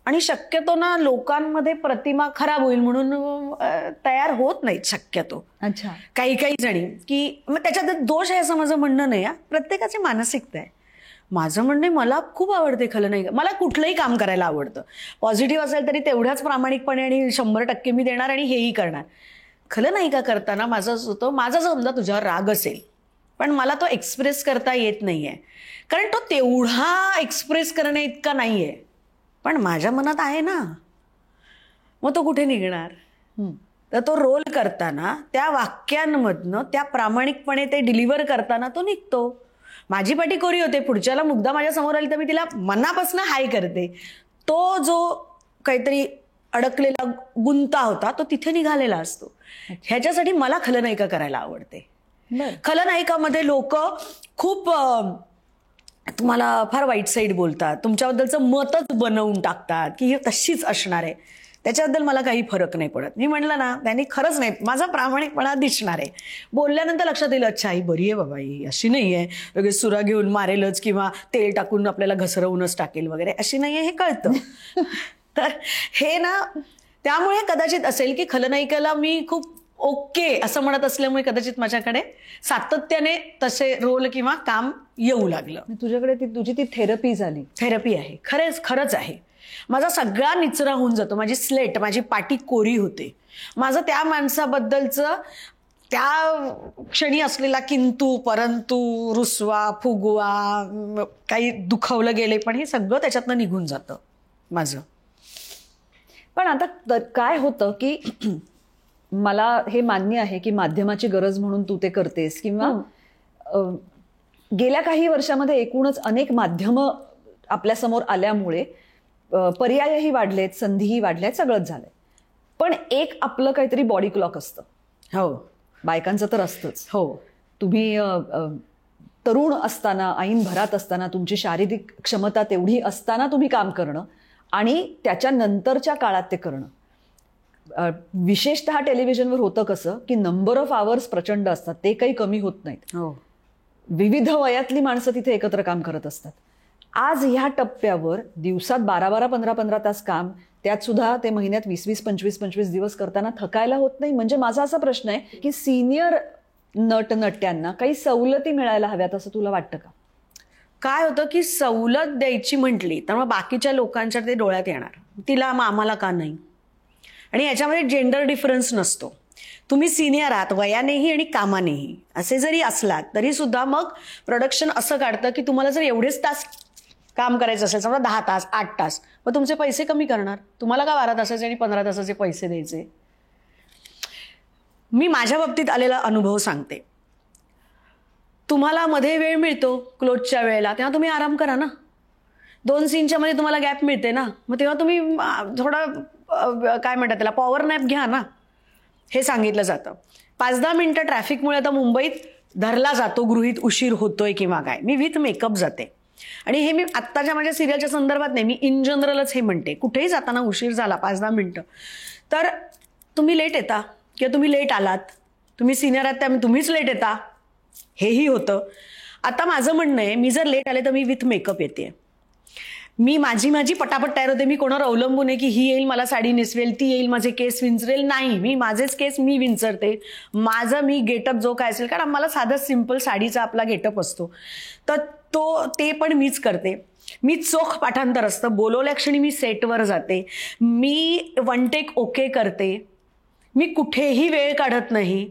आणि शक्यतो ना लोकांमध्ये प्रतिमा खराब होईल म्हणून तयार होत नाहीत शक्यतो. अच्छा. काही जणी, की मग त्याच्यात दोष आहे असं माझं म्हणणं नाही. प्रत्येकाची मानसिकता आहे. माझं म्हणणं आहे, मला खूप आवडते खलनायिका, मला कुठलंही काम करायला आवडतं. पॉझिटिव्ह असेल तरी तेवढ्याच प्रामाणिकपणे आणि 100% मी देणार आणि हेही करणार. खलनायिका करताना माझं होतं, माझा समजा तुझ्यावर राग असेल पण मला तो एक्सप्रेस करता येत नाहीये, कारण तो तेवढा एक्सप्रेस करण्या इतका नाहीये, पण माझ्या मनात आहे ना, मग तो कुठे निघणार? तर तो रोल करताना त्या वाक्यांमधनं त्या प्रामाणिकपणे ते डिलिव्हर करताना तो निघतो. माझी पाठी कोरी होते, पुढच्याला मुद्दा माझ्या समोर आली तर मी तिला मनापासून हाय करते. तो जो काहीतरी अडकलेला गुंता होता तो तिथे निघालेला असतो. ह्याच्यासाठी मला खलनायिका करायला आवडते. खलनायिकामध्ये लोक खूप तुम्हाला फार वाईट साईड बोलतात, तुमच्याबद्दलचं मतच बनवून टाकतात की हे तशीच असणार आहे. त्याच्याबद्दल मला काही फरक नाही पडत. मी म्हणलं ना, त्यांनी खरंच नाही, माझा प्रामाणिकपणा दिसणार आहे. बोलल्यानंतर लक्षात येईल, अच्छा ही बरी आहे बाबा, ही अशी नाही आहे लगेच सुरा घेऊन मारेलच किंवा तेल टाकून आपल्याला घसरवूनच टाकेल वगैरे, अशी नाही आहे, हे कळतं. तर हे ना, त्यामुळे कदाचित असेल की खलनायिकेला मी खूप ओके असं म्हणत असल्यामुळे कदाचित माझ्याकडे सातत्याने तसे रोल किंवा काम येऊ लागलं. तुझ्याकडे तुझी ती थेरपी झाली. थेरपी आहे, खरंच आहे. माझा सगळा निचरा होऊन जातो, माझी स्लेट, माझी पाटी कोरी होते. माझं त्या माणसाबद्दलचं त्या क्षणी असलेला किंतु परंतु, रुसवा फुगवा, काही दुखावलं गेले, पण हे सगळं त्याच्यातनं निघून जातं माझं. पण आता काय होतं की मला हे मान्य आहे की माध्यमाची गरज म्हणून तू ते करतेस, किंवा गेल्या काही वर्षामध्ये एकूणच अनेक माध्यमं आपल्यासमोर आल्यामुळे पर्यायही वाढलेत, संधीही वाढल्यात, सगळंच झालंय. पण एक आपलं काहीतरी बॉडी क्लॉक असतं. हो बायकांचं तर असतंच. हो. तुम्ही तरुण असताना, ऐन भरात असताना, तुमची शारीरिक क्षमता तेवढी असताना तुम्ही काम करणं आणि त्याच्यानंतरच्या काळात ते करणं. विशेषतः टेलिव्हिजनवर होतं कसं की नंबर ऑफ आवर्स प्रचंड असतात, ते काही कमी होत नाहीत. हो. विविध वयातली माणसं तिथे एकत्र काम करत असतात. आज ह्या टप्प्यावर दिवसात 12-12, 15-15 तास काम, त्यात सुद्धा ते महिन्यात 20-20, 25-25 दिवस करताना थकायला होत नाही. म्हणजे माझा असा प्रश्न आहे की सिनियर नटनट्यांना काही सवलती मिळायला हव्यात असं तुला वाटतं का? काय होतं की सवलत द्यायची म्हटली तर मग बाकीच्या लोकांच्या ते डोळ्यात येणार, तिला मग आम्हाला का नाही. आणि याच्यामध्ये जेंडर डिफरन्स नसतो. तुम्ही सिनियर आहात वयानेही आणि कामानेही, असे जरी असलात तरी सुद्धा मग प्रोडक्शन असं काढतं की तुम्हाला जर एवढेच तास काम करायचं असेल, समजा 10 तास 8 तास, मग तुमचे पैसे कमी करणार. तुम्हाला का 12 तासाचे आणि 15 तासाचे पैसे द्यायचे. मी माझ्या बाबतीत आलेला अनुभव सांगते. तुम्हाला मध्ये वेळ मिळतो क्लोजच्या वेळेला, तेव्हा तुम्ही आराम करा ना. 2 सीनच्या मध्ये तुम्हाला गॅप मिळते ना, मग तेव्हा तुम्ही थोडा काय म्हणतात त्याला पॉवर नॅप घ्या ना. हे सांगितलं जातं. 5-10 मिनिटं ट्रॅफिकमुळे आता मुंबईत धरला जातो गृहीत उशीर होतोय किंवा काय, मी विथ मेकअप जाते. आणि हे मी आत्ताच्या माझ्या सिरियलच्या संदर्भात नाही, मी इन जनरलच हे म्हणते. कुठेही जाताना उशीर झाला 5-10 मिनिटं तर तुम्ही लेट येता किंवा तुम्ही लेट आलात, तुम्ही सिनियर आहात त्यामुळे तुम्हीच लेट येता, हेही होतं. आता माझं म्हणणं आहे, मी जर लेट आले तर मी विथ मेकअप येते. मी माझी पटापट तयार होते. मी कोणावर अवलंबून आहे की ही येईल मला साडी नेसवेल, ती येईल माझे केस विंचरेल, नाही. मी माझेच केस मी विंचरते. माझं मी गेटअप जो काय असेल, कारण मला साधा सिंपल साडीचा आपला गेटअप असतो, तर ते पण मीच करते. मी चोख पाठांतर असतं. बोलवल्या क्षणी मी सेटवर जाते. मी 1 टेक ओके करते. मी कुठेही वेळ काढत नाही.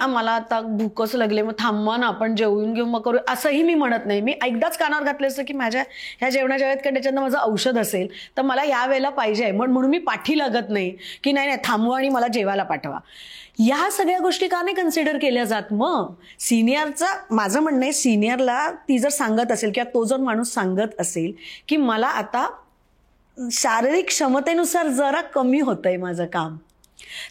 मला आता भूकच लागले, मग थांबवा ना आपण जेवून घेऊ मग करू, असंही मी म्हणत नाही. मी एकदाच कानावर घातलं असतं की माझ्या ह्या जेवणाच्या वेळेत कारण त्याच्यानं माझं औषध असेल तर मला या वेळेला पाहिजे आहे, म्हणून मी पाठी लागत नाही की नाही थांबवा आणि मला जेवायला पाठवा. या सगळ्या गोष्टी का नाही कन्सिडर केल्या जात. मग सिनियरचा माझं म्हणणं आहे, सिनियरला ती जर सांगत असेल किंवा तो जर माणूस सांगत असेल की मला आता शारीरिक क्षमतेनुसार जरा कमी होतंय माझं काम,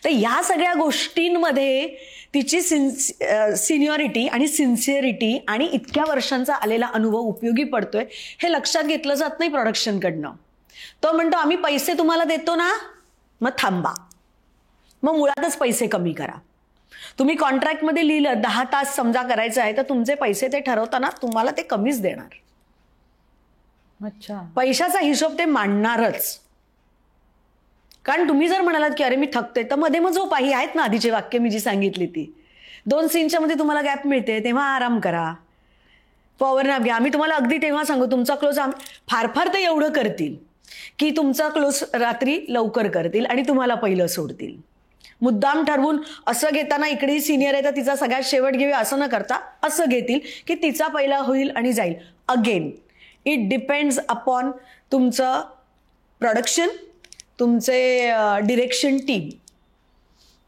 तर या सगळ्या गोष्टींमध्ये तिची सिनियरिटी आणि सिन्सिअरिटी आणि इतक्या वर्षांचा आलेला अनुभव उपयोगी पडतोय हे लक्षात घेतलं जात नाही प्रोडक्शनकडनं. तो म्हणतो आम्ही पैसे तुम्हाला देतो ना, मग थांबा, मग मुळातच पैसे कमी करा. तुम्ही कॉन्ट्रॅक्टमध्ये लिहिलं 10 तास समजा करायचं आहे, तर तुमचे पैसे ते ठरवताना तुम्हाला ते कमीच देणार. अच्छा, पैशाचा हिशोब ते मांडणारच. कारण तुम्ही जर म्हणालात की अरे मी थकते, तर मध्ये मग झोपा. ही आहेत ना आधीचे वाक्य मी जी सांगितली ती. 2 सीनच्या मध्ये तुम्हाला गॅप मिळते तेव्हा आराम करा, पॉवर नॅप घ्या. आम्ही तुम्हाला अगदी तेव्हा सांगू तुमचा क्लोज फार फार ते एवढं करतील की तुमचा क्लोज रात्री लवकर करतील आणि तुम्हाला पहिलं सोडतील. मुद्दाम ठरवून असं घेताना इकडे सिनियर आहे तर तिचा सगळ्यात शेवट घेऊया असं न करता असं घेतील की तिचा पहिला होईल आणि जाईल. अगेन इट डिपेंड्स अपॉन तुमचं प्रोडक्शन, तुमचे डिरेक्शन टीम,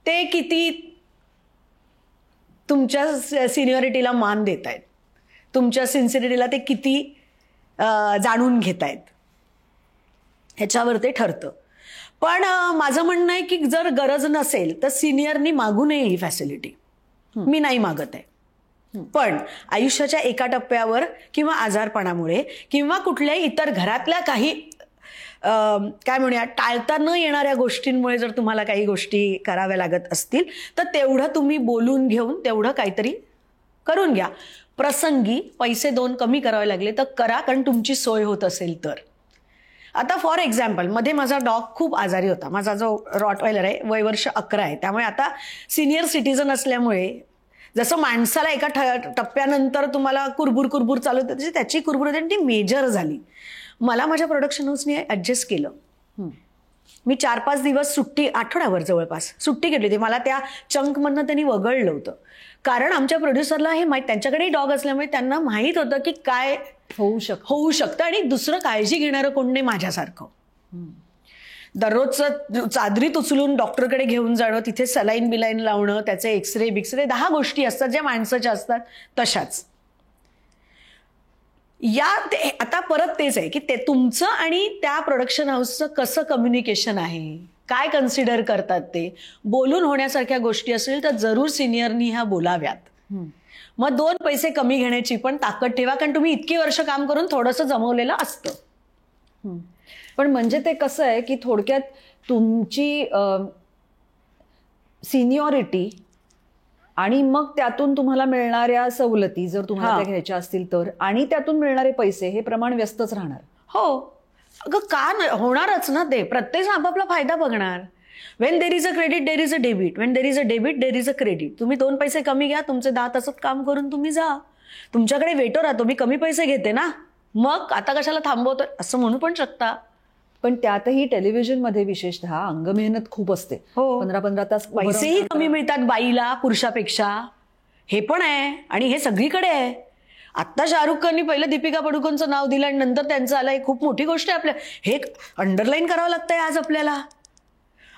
ते किती तुमच्या सिनियरिटीला मान देत आहेत, तुमच्या सिन्सिअरिटीला ते किती जाणून घेत आहेत, ह्याच्यावर ते ठरतं. पण माझं म्हणणं आहे की जर गरज नसेल तर सिनियरनी मागू नये ही फॅसिलिटी. मी नाही मागत आहे. पण आयुष्याच्या एका टप्प्यावर किंवा आजारपणामुळे किंवा कुठल्याही इतर घरातल्या काही काय म्हणूया टाळता न येणाऱ्या गोष्टींमुळे जर तुम्हाला काही गोष्टी कराव्या लागत असतील तर तेवढं तुम्ही बोलून घेऊन तेवढं काहीतरी करून घ्या. प्रसंगी पैसे 2 कमी करावे लागले तर करा, कारण तुमची सोय होत असेल तर. आता फॉर एक्झाम्पल मध्ये माझा डॉग खूप आजारी होता. माझा जो रॉटवायलर आहे वय वर्ष 11 आहे, त्यामुळे आता सिनियर सिटीजन असल्यामुळे जसं माणसाला एका टप्प्यानंतर तुम्हाला कुरबुर चालू होते तशी त्याची कुरबुर होती आणि ती मेजर झाली. मला माझ्या प्रोडक्शन हाऊसने ॲडजस्ट केलं. मी 4-5 दिवस सुट्टी, आठवड्यावर जवळपास सुट्टी घेतली होती. मला त्या चंकमधनं त्यांनी वगळलं होतं, कारण आमच्या प्रोड्युसरला हे माहीत, त्यांच्याकडेही डॉग असल्यामुळे त्यांना माहीत होतं की काय होऊ शकतं आणि दुसरं काळजी घेणारं कोण नाही माझ्यासारखं. दररोजचं चादरीत उचलून डॉक्टरकडे घेऊन जाणं, तिथे सलाईन बिलाईन लावणं, त्याचे एक्सरे 10 गोष्टी असतात ज्या माणसाच्या असतात तशाच. आता परत तेच आहे की ते तुमचं आणि त्या प्रोडक्शन हाऊसचं कसं कम्युनिकेशन आहे, काय कन्सिडर करतात ते. बोलून होण्यासारख्या गोष्टी असेल तर जरूर सिनियरनी ह्या बोलाव्यात. मग 2 पैसे कमी घेण्याची पण ताकद ठेवा, कारण तुम्ही इतकी वर्ष काम करून थोडंसं जमवलेलं असतं. पण म्हणजे ते कसं आहे की थोडक्यात तुमची सिनियरिटी आणि मग त्यातून तुम्हाला मिळणाऱ्या सवलती जर तुम्हाला त्या घ्यायच्या असतील तर, आणि त्यातून मिळणारे पैसे हे प्रमाण व्यस्तच राहणार. हो अगं होणारच ना. ते प्रत्येक आपापला फायदा बघणार. When there is a credit there is a debit, when there is a debit there is a credit. तुम्ही 2 पैसे कमी घ्या, तुमचे 10 तासात काम करून तुम्ही जा. तुमच्याकडे वेटर राहतो, मी कमी पैसे घेते ना, मग आता कशाला थांबवतोय असं म्हणू पण शकता. पण त्यातही टेलिव्हिजनमध्ये विशेषतः अंगमेहनत खूप असते. 15-15 तास पैसेही कमी मिळतात बाईला पुरुषापेक्षा, हे पण आहे. आणि हे सगळीकडे आहे. आत्ता शाहरुख खाननी पहिलं दीपिका पडुकोनचं नाव दिलं आणि नंतर त्यांचं आलं, ही खूप मोठी गोष्ट आहे. आपल्या हे अंडरलाईन करावं लागतंय आज आपल्याला.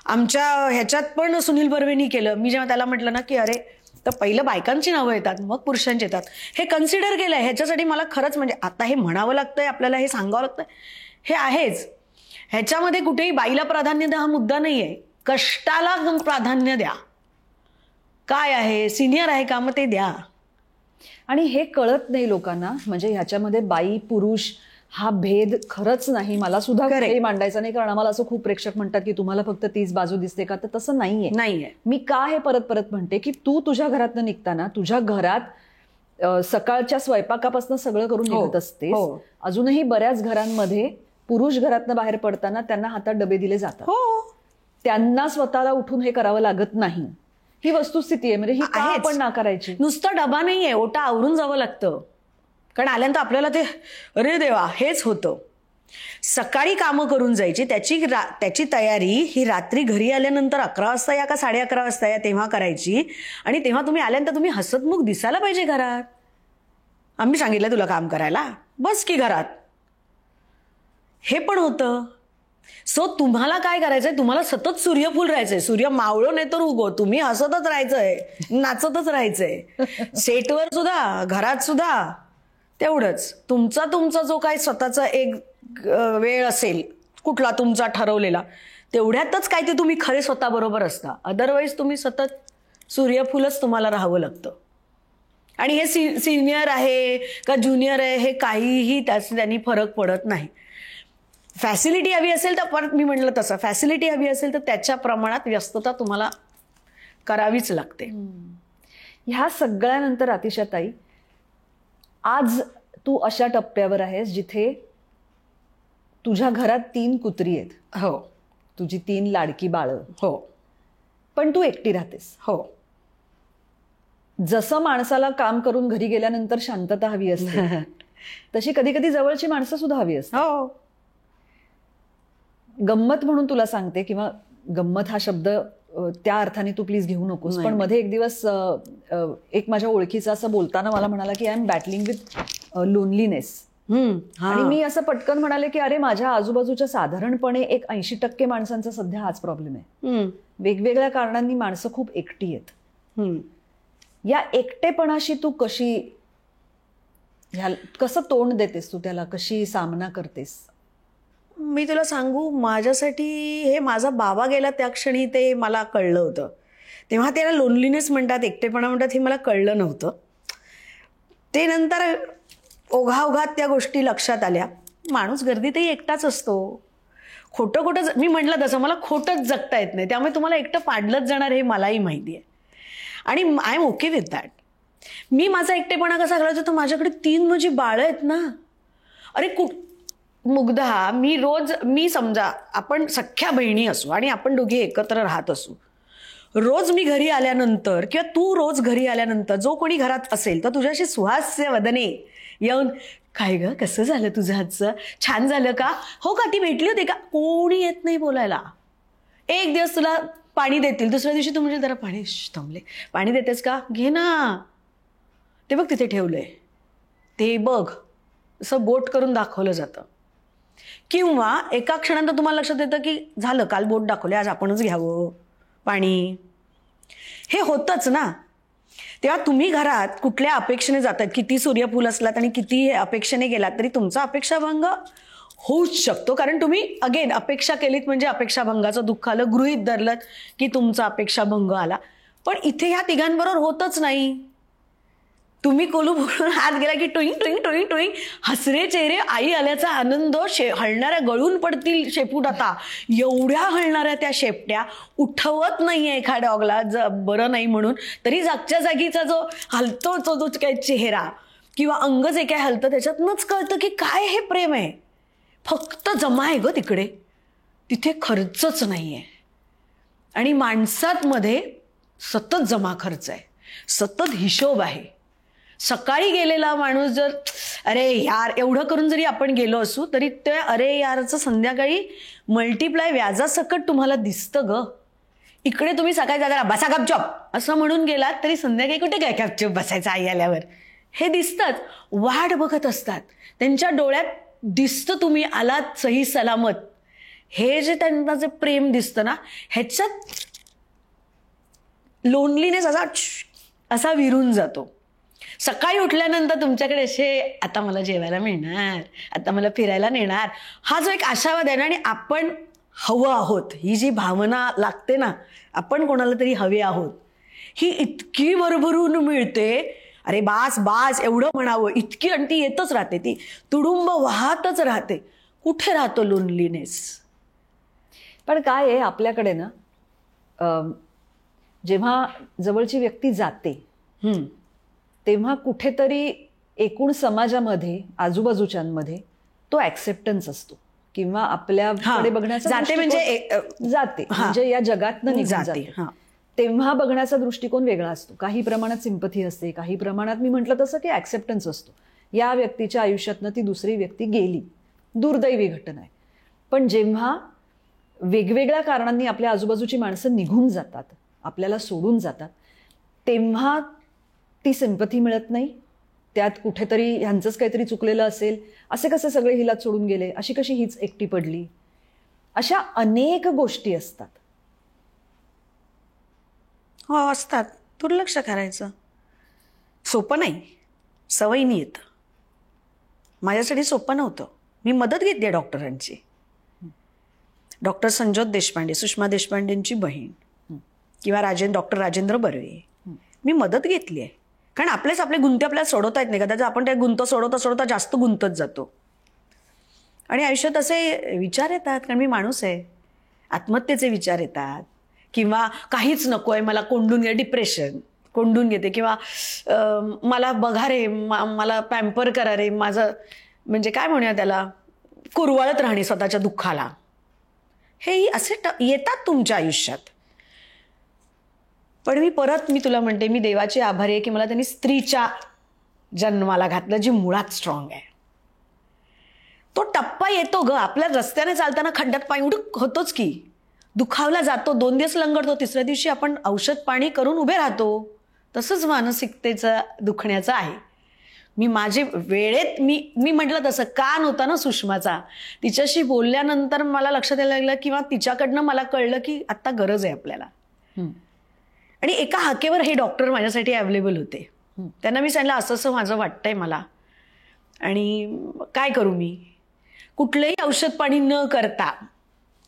आमच्या ह्याच्यात पण सुनील बर्वेनी केलं. मी जेव्हा त्याला म्हटलं ना की अरे तर पहिलं बायकांची नावं येतात मग पुरुषांची येतात, हे कन्सिडर केलंय. ह्याच्यासाठी मला खरंच म्हणजे आता हे म्हणावं लागतंय आपल्याला, हे सांगावं लागतंय, हे आहेच. ह्याच्यामध्ये कुठेही बाईला प्राधान्य द्या हा मुद्दा नाहीये. कष्टाला प्राधान्य द्या. काय आहे, सिनियर आहे का, मग ते द्या. आणि हे कळत नाही लोकांना. म्हणजे ह्याच्यामध्ये बाई पुरुष हा भेद खरंच नाही. मला सुद्धा काही मांडायचा नाही, कारण आम्हाला असं खूप प्रेक्षक म्हणतात की तुम्हाला फक्त तीच बाजू दिसते का, तर तसं नाहीये. मी का हे परत परत म्हणते की तू तुझ्या घरातनं निघताना तुझ्या घरात सकाळच्या स्वयंपाकापासून सगळं करून निघत असतेस. अजूनही बऱ्याच घरांमध्ये पुरुष घरातनं बाहेर पडताना त्यांना हातात डबे दिले जातात. त्यांना स्वतःला उठून हे करावं लागत नाही. ही वस्तुस्थिती आहे. म्हणजे ही का आपण नाकारायची. नुसतं डबा नाहीये, ओटा आवरून जावं लागतं. कारण आल्यानंतर आपल्याला ते अरे देवा हेच होतं. सकाळी कामं करून जायची, त्याची तयारी ही रात्री घरी आल्यानंतर 11 वाजता या का 11:30 वाजता या तेव्हा करायची. आणि तेव्हा तुम्ही आल्यानंतर तुम्ही हसतमुख दिसायला पाहिजे घरात. आम्ही सांगितलं तुला काम करायला, बस की घरात, हे पण होतं. सो तुम्हाला काय करायचंय, तुम्हाला सतत सूर्यफूल राहायचंय. सूर्य मावळो नाही तर उगो, तुम्ही हसतच राहायचंय, नाचतच राहायचंय. सेटवर सुद्धा, घरात सुद्धा. तेवढंच तुमचा जो काही स्वतःचा एक वेळ असेल कुठला तुमचा ठरवलेला, तेवढ्यातच काय ते तुम्ही खरे स्वतःबरोबर असता. अदरवाईज तुम्ही सतत सूर्यफूलच तुम्हाला राहावं लागतं. आणि हे सिनियर आहे का ज्युनियर आहे हे काहीही त्यांनी फरक पडत नाही. फॅसिलिटी हवी असेल तर, परत मी म्हटलं तसं, फॅसिलिटी हवी असेल तर त्याच्या प्रमाणात व्यस्तता तुम्हाला करावीच लागते. ह्या सगळ्यानंतर अतिशाताई, आज तू अशा टप्प्यावर आहेस जिथे तुझ्या घरात 3 कुत्री आहेत. हो. तुझी 3 लाडकी बाळं. हो. पण तू एकटी राहतेस. हो. जसं माणसाला काम करून घरी गेल्यानंतर शांतता हवी असते, तशी कधी कधी जवळची माणसं सुद्धा हवी असतात. हो. गंमत म्हणून तुला सांगते, किंवा गंमत हा शब्द त्या अर्थाने तू प्लीज घेऊ नकोस, पण मध्ये एक दिवस एक माझ्या ओळखीचा असं बोलताना मला म्हणाला की आय एम बॅटलिंग विथ लोनलीनेस. आणि मी असं पटकन म्हणाले की अरे माझ्या आजूबाजूच्या साधारणपणे एक 80% माणसांचा सध्या हाच प्रॉब्लेम आहे. वेगवेगळ्या कारणांनी माणसं खूप एकटी आहेत. या एकटेपणाशी तू कसं तोंड देतेस, तू त्याला कशी सामना करतेस? मी तुला सांगू, माझ्यासाठी हे माझा बाबा गेला त्या क्षणी ते मला कळलं होतं. तेव्हा त्याला लोनलीनेस म्हणतात, एकटेपणा म्हणतात, हे मला कळलं नव्हतं. ते नंतर ओघाओघात त्या गोष्टी लक्षात आल्या. माणूस गर्दीतही एकटाच असतो. खोटं मी म्हटलं तसं मला खोटंच जगता येत नाही, त्यामुळे तुम्हाला एकटं पाडलंच जाणार हे मलाही माहिती आहे. आणि I am okay with that. मी माझा एकटेपणा कसा घालवतो, तर माझ्याकडे 3 माझी बाळं आहेत ना. अरे मुग्धा, मी समजा आपण सख्ख्या बहिणी असू आणि आपण दोघी एकत्र राहत असू. रोज मी घरी आल्यानंतर किंवा तू रोज घरी आल्यानंतर जो कोणी घरात असेल तर तुझ्याशी सुहास्य वदने येऊन, काय ग कसं झालं तुझं आजचं, छान झालं का, हो का, ती भेटली होती का, कोणी येत नाही बोलायला. एक दिवस तुला पाणी देतील, दुसऱ्या दिवशी तू म्हणजे जरा पाणी थांबले, पाणी देतेस का, घे ना, ते बघ तिथे ठेवलंय, ते बघ, असं बोट करून दाखवलं जातं. किंवा एका क्षणात तुम्हाला लक्षात येतं की झालं, काल बोट दाखवले, आज आपणच घ्यावं पाणी. हे होतंच ना. तेव्हा तुम्ही घरात कुठल्या अपेक्षेने जातात, किती सूर्यफूल असलात आणि किती अपेक्षेने गेलात तरी तुमचा अपेक्षाभंग होऊच शकतो. कारण तुम्ही अगेन अपेक्षा केलीत म्हणजे अपेक्षाभंगाचं दुःख आलं, गृहीत धरलं की तुमचा अपेक्षाभंग आला. पण इथे ह्या तिघांबरोबर होतच नाही. तुम्ही कोलू बोलून हात गेला की टोईंग टोईंग टोईंग टोईंग, हसरे चेहरे, आई आल्याचा आनंद, हलणाऱ्या गळून पडतील शेपूट, आता एवढ्या हलणाऱ्या त्या शेपट्या, उठवत नाहीये एका डॉगला बरं नाही म्हणून, तरी जागच्या जागीचा जो हलतो तो काय चेहरा किंवा अंग जे काय हलतं त्याच्यातनंच कळतं की काय हे प्रेम आहे. फक्त जमा आहे ग तिकडे, तिथे खर्चच नाहीये. आणि माणसात मध्ये सतत जमा खर्च आहे, सतत हिशोब आहे. सकाळी गेलेला माणूस जर अरे यार एवढं करून जरी आपण गेलो असू तरी त्या अरे यारचं संध्याकाळी मल्टिप्लाय व्याजासकट तुम्हाला दिसतं ग. इकडे तुम्ही सकाळी जागा बसा गपचप असं म्हणून गेलात तरी संध्याकाळी कुठे काय गपचप बसायचं आई आल्यावर हे दिसतंच. वाट बघत असतात, त्यांच्या डोळ्यात दिसतं तुम्ही आलात सही सलामत. हे जे त्यांना जे प्रेम दिसतं ना, ह्याच्यात लोनलीनेस असा विरून जातो. सकाळी उठल्यानंतर तुमच्याकडे असे आता मला जेवायला मिळणार, आता मला फिरायला नेणार, हा जो एक आशावाद आहे ना, आणि आपण हवं आहोत ही जी भावना लागते ना, आपण कोणाला तरी हवे आहोत, ही इतकी भरभरून मिळते. अरे बास बास एवढं म्हणावं इतकी, आणि ती येतच राहते, ती तुडुंब वाहतच राहते. कुठे राहतो लोनलीनेस? पण काय आहे आपल्याकडे ना, जेव्हा जवळची व्यक्ती जाते तेव्हा कुठेतरी एकूण समाजामध्ये आजूबाजूच्यांमध्ये तो ऍक्सेप्टन्स असतो किंवा आपल्याकडे बघण्याचा जाते म्हणजे या जगातनं निघून जाते. तेव्हा बघण्याचा दृष्टिकोन वेगळा असतो. काही प्रमाणात सिंपथी असते, काही प्रमाणात मी म्हटलं तसं की ऍक्सेप्टन्स असतो. या व्यक्तीच्या आयुष्यातनं ती दुसरी व्यक्ती गेली, दुर्दैवी घटना आहे. पण जेव्हा वेगवेगळ्या कारणांनी आपल्या आजूबाजूची माणसं निघून जातात, आपल्याला सोडून जातात, तेव्हा ती सिंपथी मिळत नाही. त्यात कुठेतरी ह्यांचंच काहीतरी चुकलेलं असेल, असे कसे सगळे हिला सोडून गेले, अशी कशी हीच एकटी पडली, अशा अनेक गोष्टी असतात. हो असतात. दुर्लक्ष करायचं सोपं नाही, सवयीने येतं. माझ्यासाठी सोपं नव्हतं. मी मदत घेतली डॉक्टरांची. डॉक्टर संजोत देशपांडे, सुषमा देशपांडेंची बहीण, किंवा डॉक्टर राजेंद्र बर्वे, मी मदत घेतली आहे. कारण आपले गुंते आपल्याला सोडवता येत नाही. कदाचित आपण त्या गुंत सोडवता जास्त गुंतत जातो. आणि आयुष्यात असे विचार येतात, कारण मी माणूस आहे, आत्महत्येचे विचार येतात, किंवा काहीच नको आहे मला, कोंडून घे, डिप्रेशन कोंडून घेते, किंवा मला बघा रे, मला पॅम्पर करा रे, माझं म्हणजे काय म्हणूया त्याला, कुरवाळत राहणे स्वतःच्या दुःखाला. हे असे येतात तुमच्या आयुष्यात. पण मी तुला म्हणते, मी देवाची आभारी आहे की मला त्यांनी स्त्रीच्या जन्माला घातलं, जी मुळात स्ट्रॉंग आहे. तो टप्पा येतो ग, आपल्या रस्त्याने चालताना खड्ड्यात पाय उडूक होतोच की, दुखावला जातो, 2 दिवस लंगडतो, तिसऱ्या दिवशी आपण औषध पाणी करून उभे राहतो. तसंच मानसिकतेचं दुखण्याचं आहे. मी माझे वेळेत मी म्हटलं तसं कान होता ना सुषमाचा, तिच्याशी बोलल्यानंतर मला लक्षात यायला लागलं, किंवा तिच्याकडनं मला कळलं की आत्ता गरज आहे आपल्याला. आणि एका हाकेवर हे डॉक्टर माझ्यासाठी अवेलेबल होते. त्यांना मी सांगितलं असं असं माझं वाटतंय मला, आणि काय करू मी. कुठलंही औषध पाणी न करता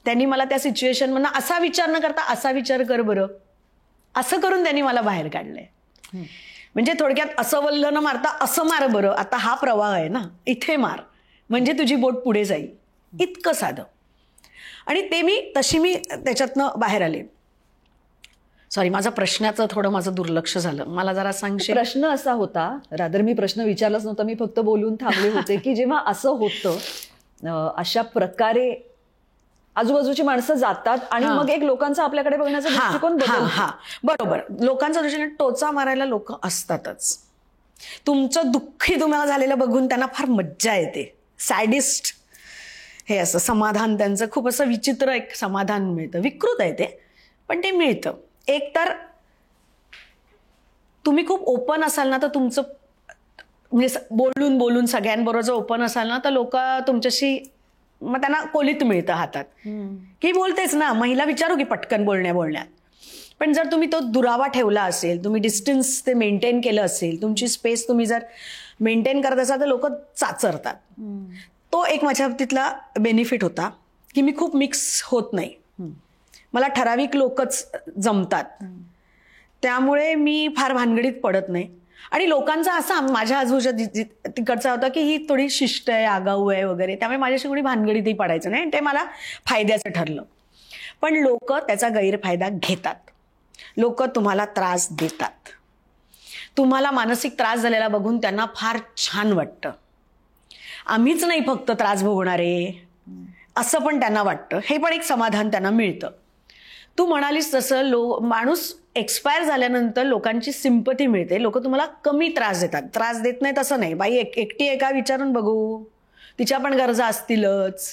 त्यांनी मला त्या सिच्युएशनमधनं असा विचार न करता असा विचार कर बरं, असं करून त्यांनी मला बाहेर काढलंय. म्हणजे थोडक्यात असं वल्ल न मारता असं मार बरं, आता हा प्रवाह आहे ना, इथे मार म्हणजे तुझी बोट पुढे जाईल, इतकं साधं. आणि ते मी त्याच्यातनं बाहेर आले. सॉरी, माझा प्रश्नाचं थोडं माझं दुर्लक्ष झालं, मला जरा सांगशील. प्रश्न असा होता, रादर मी प्रश्न विचारलाच नव्हता, मी फक्त बोलून थांबले होते की जेव्हा असं होतं, अशा प्रकारे आजूबाजूची माणसं जातात आणि मग एक लोकांचा आपल्याकडे बघण्याचा दृष्टिकोन बदलतो. बरोबर, लोकांचा दृष्टिकोन, टोचा मारायला लोक असतातच. तुमचं दुःखी तुम्हाला झालेलं बघून त्यांना फार मज्जा येते. सॅडिस्ट हे असं समाधान त्यांचं खूप असं विचित्र एक समाधान मिळतं. विकृत आहे ते, पण ते मिळतं. एक तर तुम्ही खूप ओपन असाल ना, तर तुमचं म्हणजे बोलून बोलून सगळ्यांबरोबर जर ओपन असाल ना, तर लोक तुमच्याशी मग त्यांना कोलीत मिळतं हातात, की बोलतेच ना, महिला विचारू की पटकन बोलण्यात. पण जर तुम्ही तो दुरावा ठेवला असेल, तुम्ही डिस्टन्स ते मेंटेन केलं असेल, तुमची स्पेस तुम्ही जर मेंटेन करत असाल तर लोक चाचरतात. तो एक माझ्या बाबतीतला बेनिफिट होता की मी खूप मिक्स होत नाही. मला ठराविक लोकच जमतात, त्यामुळे मी फार भानगडीत पडत नाही. आणि लोकांचा असा माझ्या आजूबाजूच्या तिकडचा होता की ही थोडी शिष्ट आहे, आगाऊ आहे वगैरे, त्यामुळे माझ्याशी कोणी भानगडीतही पडायचं नाही. ते मला फायद्याचं ठरलं. पण लोक त्याचा गैरफायदा घेतात, लोक तुम्हाला त्रास देतात. तुम्हाला मानसिक त्रास झालेला बघून त्यांना फार छान वाटतं. आम्हीच नाही फक्त त्रास भोगणारे असं पण त्यांना वाटतं. हे पण एक समाधान त्यांना मिळतं. तू म्हणालीस तसं माणूस एक्सपायर झाल्यानंतर लोकांची सिंपती मिळते. लोक तुम्हाला कमी त्रास देतात. त्रास देत नाही तसं नाही. बाई एकटी आहे का विचारून बघू, तिच्या पण गरजा असतीलच,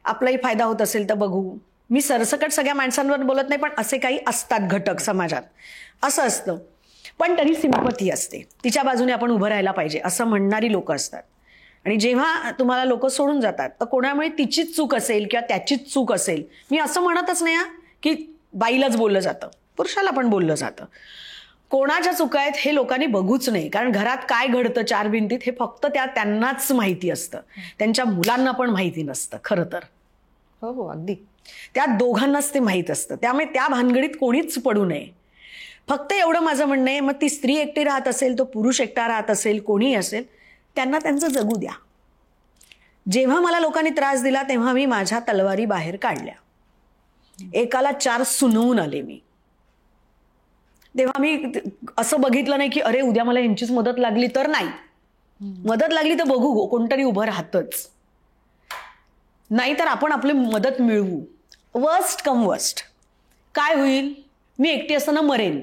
आपलाही फायदा होत असेल तर बघू. मी सरसकट सगळ्या माणसांवर बोलत नाही, पण असे काही असतात घटक समाजात, असं असतं. पण तरी सिंपती असते, तिच्या बाजूने आपण उभं राहायला पाहिजे असं म्हणणारी लोक असतात. आणि जेव्हा तुम्हाला लोक सोडून जातात तर कोणामुळे तिचीच चूक असेल किंवा त्याचीच चूक असेल, मी असं म्हणतच नाही की बाईलाच बोललं जातं, पुरुषाला पण बोललं जातं. कोणाच्या चुका आहेत हे लोकांनी बघूच नाही. कारण घरात काय घडतं चार भिंतीत हे फक्त त्यांनाच माहिती असतं, त्यांच्या मुलांना पण माहिती नसतं खरं तर. हो हो, अगदी. त्या दोघांनाच ते माहीत असतं. त्यामुळे त्या भानगडीत कोणीच पडू नये. फक्त एवढं माझं म्हणणं आहे, मग ती स्त्री एकटी राहत असेल, तो पुरुष एकटा राहत असेल, कोणी असेल, त्यांना त्यांचं जगू द्या. जेव्हा मला लोकांनी त्रास दिला तेव्हा मी माझ्या तलवारी बाहेर काढल्या. एकाला 4 सुनवून आले मी. तेव्हा मी असं बघितलं नाही की अरे उद्या मला यांचीच मदत लागली तर. नाही, मदत लागली तर बघू, कोणतरी उभं राहतच. नाहीतर आपण आपली मदत मिळवू. वर्स्ट कम वर्स्ट काय होईल, मी एकटी असताना मरेन,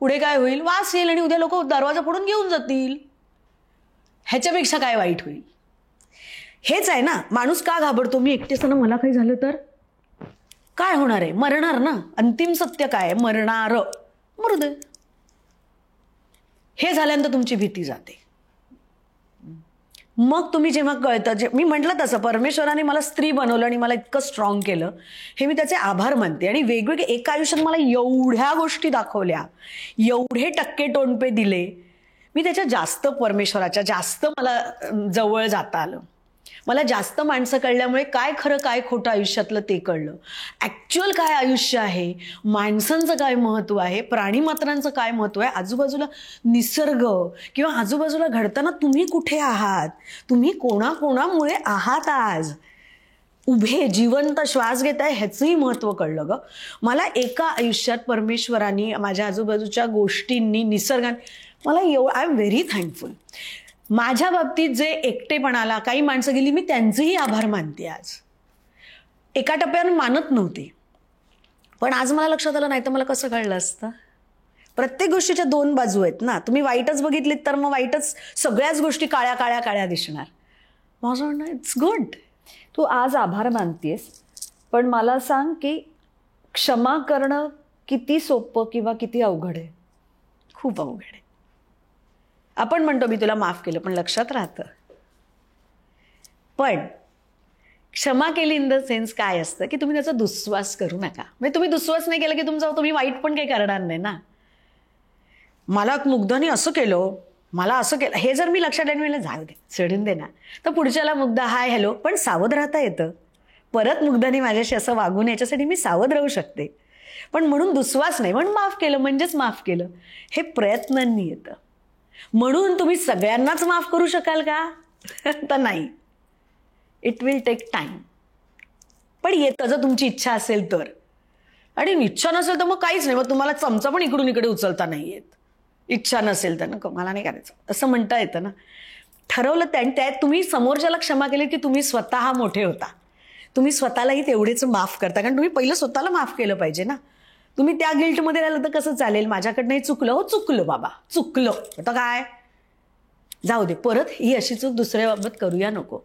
पुढे काय होईल, वास येईल आणि उद्या लोक दरवाजा फोडून घेऊन जातील. ह्याच्यापेक्षा काय वाईट होईल. हेच आहे ना, माणूस का घाबरतो, मी एकटी असताना मला काही झालं तर काय होणार आहे, मरणार ना. अंतिम सत्य काय, मरणार, मरू दे. हे झाल्यानंतर तुमची भीती जाते. मग तुम्ही जेव्हा कळतं, मी म्हटलं तसं परमेश्वराने मला स्त्री बनवलं आणि मला इतकं स्ट्रॉंग केलं, हे मी त्याचे आभार मानते. आणि वेगवेगळे एका आयुष्यात मला एवढ्या गोष्टी दाखवल्या, एवढे टक्के टोणपे दिले, मी त्याच्या जास्त परमेश्वराच्या जास्त मला जवळ जाता आलं. मला जास्त माणसं कळल्यामुळे काय खरं काय खोटं आयुष्यातलं ते कळलं. ॲक्च्युअल काय आयुष्य आहे, माणसांचं काय महत्त्व आहे, प्राणीमात्रांचं काय महत्त्व आहे, आजूबाजूला निसर्ग किंवा आजूबाजूला घडताना तुम्ही कुठे आहात, तुम्ही कोणाकोणामुळे आहात आज उभे जिवंत श्वास घेत आहे, ह्याचंही महत्त्व कळलं गं. मला एका आयुष्यात परमेश्वरांनी, माझ्या आजूबाजूच्या गोष्टींनी, निसर्गाने मला आय एम व्हेरी थँकफुल. माझ्या बाबतीत जे एकटेपणाला काही माणसं गेली, मी त्यांचेही आभार मानते आज. एका टप्प्यावर मानत नव्हते, पण आज मला लक्षात आलं, नाही तर मला कसं कळलं असतं. प्रत्येक गोष्टीच्या 2 बाजू आहेत ना. तुम्ही वाईटच बघितलीत तर मग वाईटच, सगळ्याच गोष्टी काळ्या काळ्या काळ्या दिसणार. माझं म्हणणं इट्स गुड. तू आज आभार मानतेस, पण मला सांग की क्षमा करणं किती सोपं किंवा किती अवघड आहे? खूप अवघड आहे. आपण म्हणतो मी तुला माफ केलं, पण लक्षात राहतं. पण क्षमा केली इन द सेन्स काय असतं की तुम्ही त्याचा दुस्वास करू नका. म्हणजे तुम्ही दुस्वास नाही केलं की तुम्ही वाईट पण काही करणार नाही ना. मला मुग्धाने असं केलं, मला असं केलं, हे जर मी लक्षात ठेवलं, जाऊ दे, सोडून दे ना, तर पुढच्याला मुग्धा हाय हॅलो, पण सावध राहता येतं. परत मुग्धाने माझ्याशी असं वागून याच्यासाठी मी सावध राहू शकते. पण म्हणून दुस्वास नाही, म्हणून माफ केलं म्हणजेच माफ केलं, हे प्रयत्नांनी येतं. म्हणून तुम्ही सगळ्यांनाच माफ करू शकाल का? तर नाही. It will take time. पण येतं जर तुमची इच्छा असेल तर. आणि इच्छा नसेल तर मग काहीच नाही, मग तुम्हाला चमचा पण इकडून इकडे उचलता नाही येत. इच्छा नसेल तर नको, मला नाही करायचं असं म्हणता येतं ना. ठरवलं त्यात तुम्ही समोरच्याला क्षमा केली की तुम्ही स्वतः मोठे होता. तुम्ही स्वतःलाही तेवढेच माफ करता, कारण तुम्ही पहिलं स्वतःला माफ केलं पाहिजे ना. तुम्ही त्या गिल्टमध्ये राहिलं तर कसं चालेल? माझ्याकडनं हे चुकलं, हो चुकलं बाबा, चुकलं, आता काय, जाऊ दे, परत ही अशी चूक दुसऱ्याबाबत करूया नको.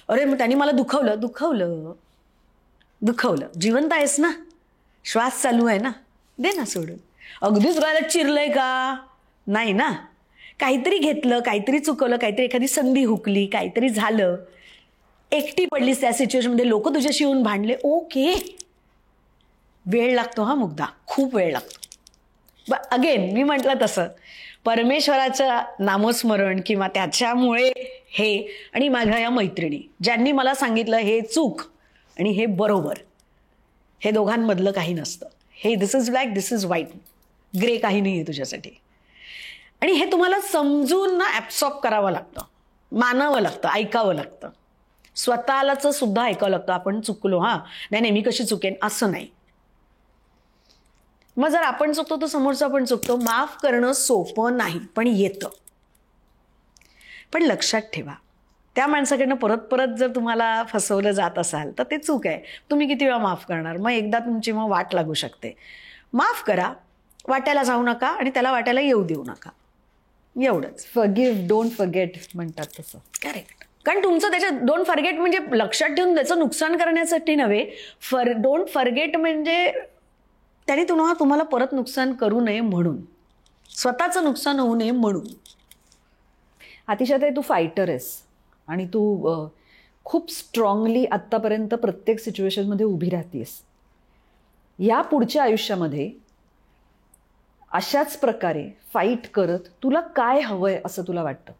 अरे मग त्यांनी मला दुखवलं, जिवंत आहेस ना, श्वास चालू आहे ना, दे ना सोडून. अगदीच राहायला चिरलंय का? नाही ना. काहीतरी घेतलं, काहीतरी चुकवलं, काहीतरी एखादी संधी हुकली, काहीतरी झालं, एकटी पडलीस त्या सिच्युएशनमध्ये, लोक तुझ्याशी येऊन भांडले, ओके, वेळ लागतो हा मुग्धा, खूप वेळ लागतो. अगेन मी म्हटलं तसं परमेश्वराचं नामस्मरण किंवा त्याच्यामुळे हे, आणि माझ्या या मैत्रिणी ज्यांनी मला सांगितलं हे चूक आणि हे बरोबर, हे दोघांमधलं काही नसतं, हे this is black this is white, grey काही नाही आहे तुझ्यासाठी. आणि हे तुम्हाला समजून ना ॲब्सॉर्ब करावं लागतं, मानावं लागतं, ऐकावं लागतं. स्वतःलाच सुद्धा ऐकावं लागतं. आपण चुकलो, हां नाही नाही मी कशी चुकेन असं नाही. मग जर आपण चुकतो तर समोरचा पण चुकतो. माफ करणं सोपं नाही पण येतं. पण लक्षात ठेवा, त्या माणसाकडनं परत परत जर तुम्हाला फसवलं जात असाल तर ते चूक आहे. तुम्ही किती वेळा माफ करणार? मग एकदा तुमची मग वाट लागू शकते. माफ करा, वाटायला जाऊ नका आणि त्याला वाटायला येऊ देऊ नका, एवढंच. फॉरगिव्ह डोंट फॉरगेट म्हणतात तसं. करेक्ट. कारण तुमचं त्याच्यात डोंट फॉरगेट म्हणजे लक्षात ठेवून त्याचं नुकसान करण्यासाठी नव्हे. डोंट फॉरगेट म्हणजे त्याने तुम्हाला परत नुकसान करू नये म्हणून, स्वतःचं नुकसान होऊ नये म्हणून. अतिशय तू फायटर आहेस आणि तू खूप स्ट्रॉंगली आत्तापर्यंत प्रत्येक सिच्युएशनमध्ये उभी राहतेस. या पुढच्या आयुष्यामध्ये अशाच प्रकारे फाईट करत तुला काय हवंय असं तुला वाटतं?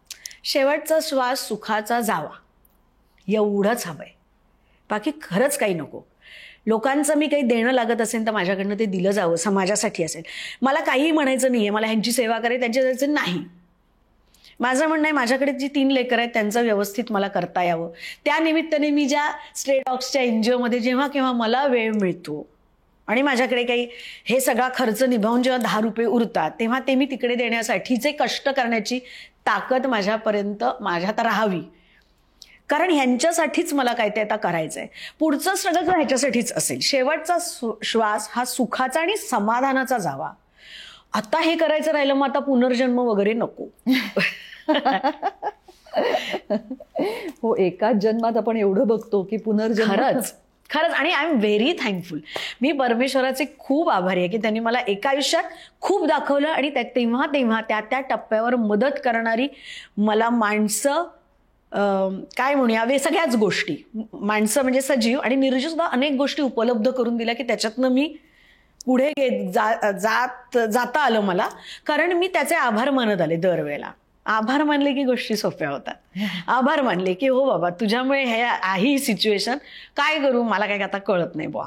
शेवटचा श्वास सुखाचा जावा एवढंच हवंय, बाकी खरंच काही नको. लोकांचं मी काही देणं लागत असेल तर माझ्याकडनं ते दिलं जावं, समाजासाठी असेल. मला काहीही म्हणायचं नाही आहे, मला ह्यांची सेवा करायची त्यांची जायचं नाही. माझं म्हणणं आहे माझ्याकडे जी 3 लेकरं आहेत त्यांचं व्यवस्थित मला करता यावं. त्या निमित्ताने मी ज्या स्ट्रे डॉग्सच्या NGOमध्ये जेव्हा केव्हा मला वेळ मिळतो आणि माझ्याकडे काही हे सगळा खर्च निभावून जेव्हा 10 रुपये उरतात तेव्हा ते मी तिकडे देण्यासाठीचे कष्ट करण्याची ताकद माझ्यात राहावी. कारण ह्यांच्यासाठीच मला काय ते आता करायचं आहे. पुढचं स्ट्रगल तर ह्याच्यासाठीच असेल. शेवटचा श्वास हा सुखाचा आणि समाधानाचा जावा. आता हे करायचं राहिलं मग आता पुनर्जन्म वगैरे नको. हो, एकाच जन्मात आपण एवढं बघतो की पुनर्जन्म. खरंच आणि आय एम व्हेरी थँकफुल. मी परमेश्वराचे खूप आभारी आहे की त्यांनी मला एका आयुष्यात खूप दाखवलं आणि तेव्हा त्या टप्प्यावर मदत करणारी मला माणसं, काय म्हणूया, सगळ्याच गोष्टी, माणसं म्हणजे सजीव आणि निर्जीव सुद्धा अनेक गोष्टी उपलब्ध करून दिल्या की त्याच्यातनं मी पुढे जाता आलं मला. कारण मी त्याचे आभार मानत आले. दरवेळेला आभार मानले की गोष्टी सोप्या होतात. आभार मानले की हो बाबा तुझ्यामुळे हे ही सिच्युएशन, काय करू मला काय आता कळत नाही बुवा.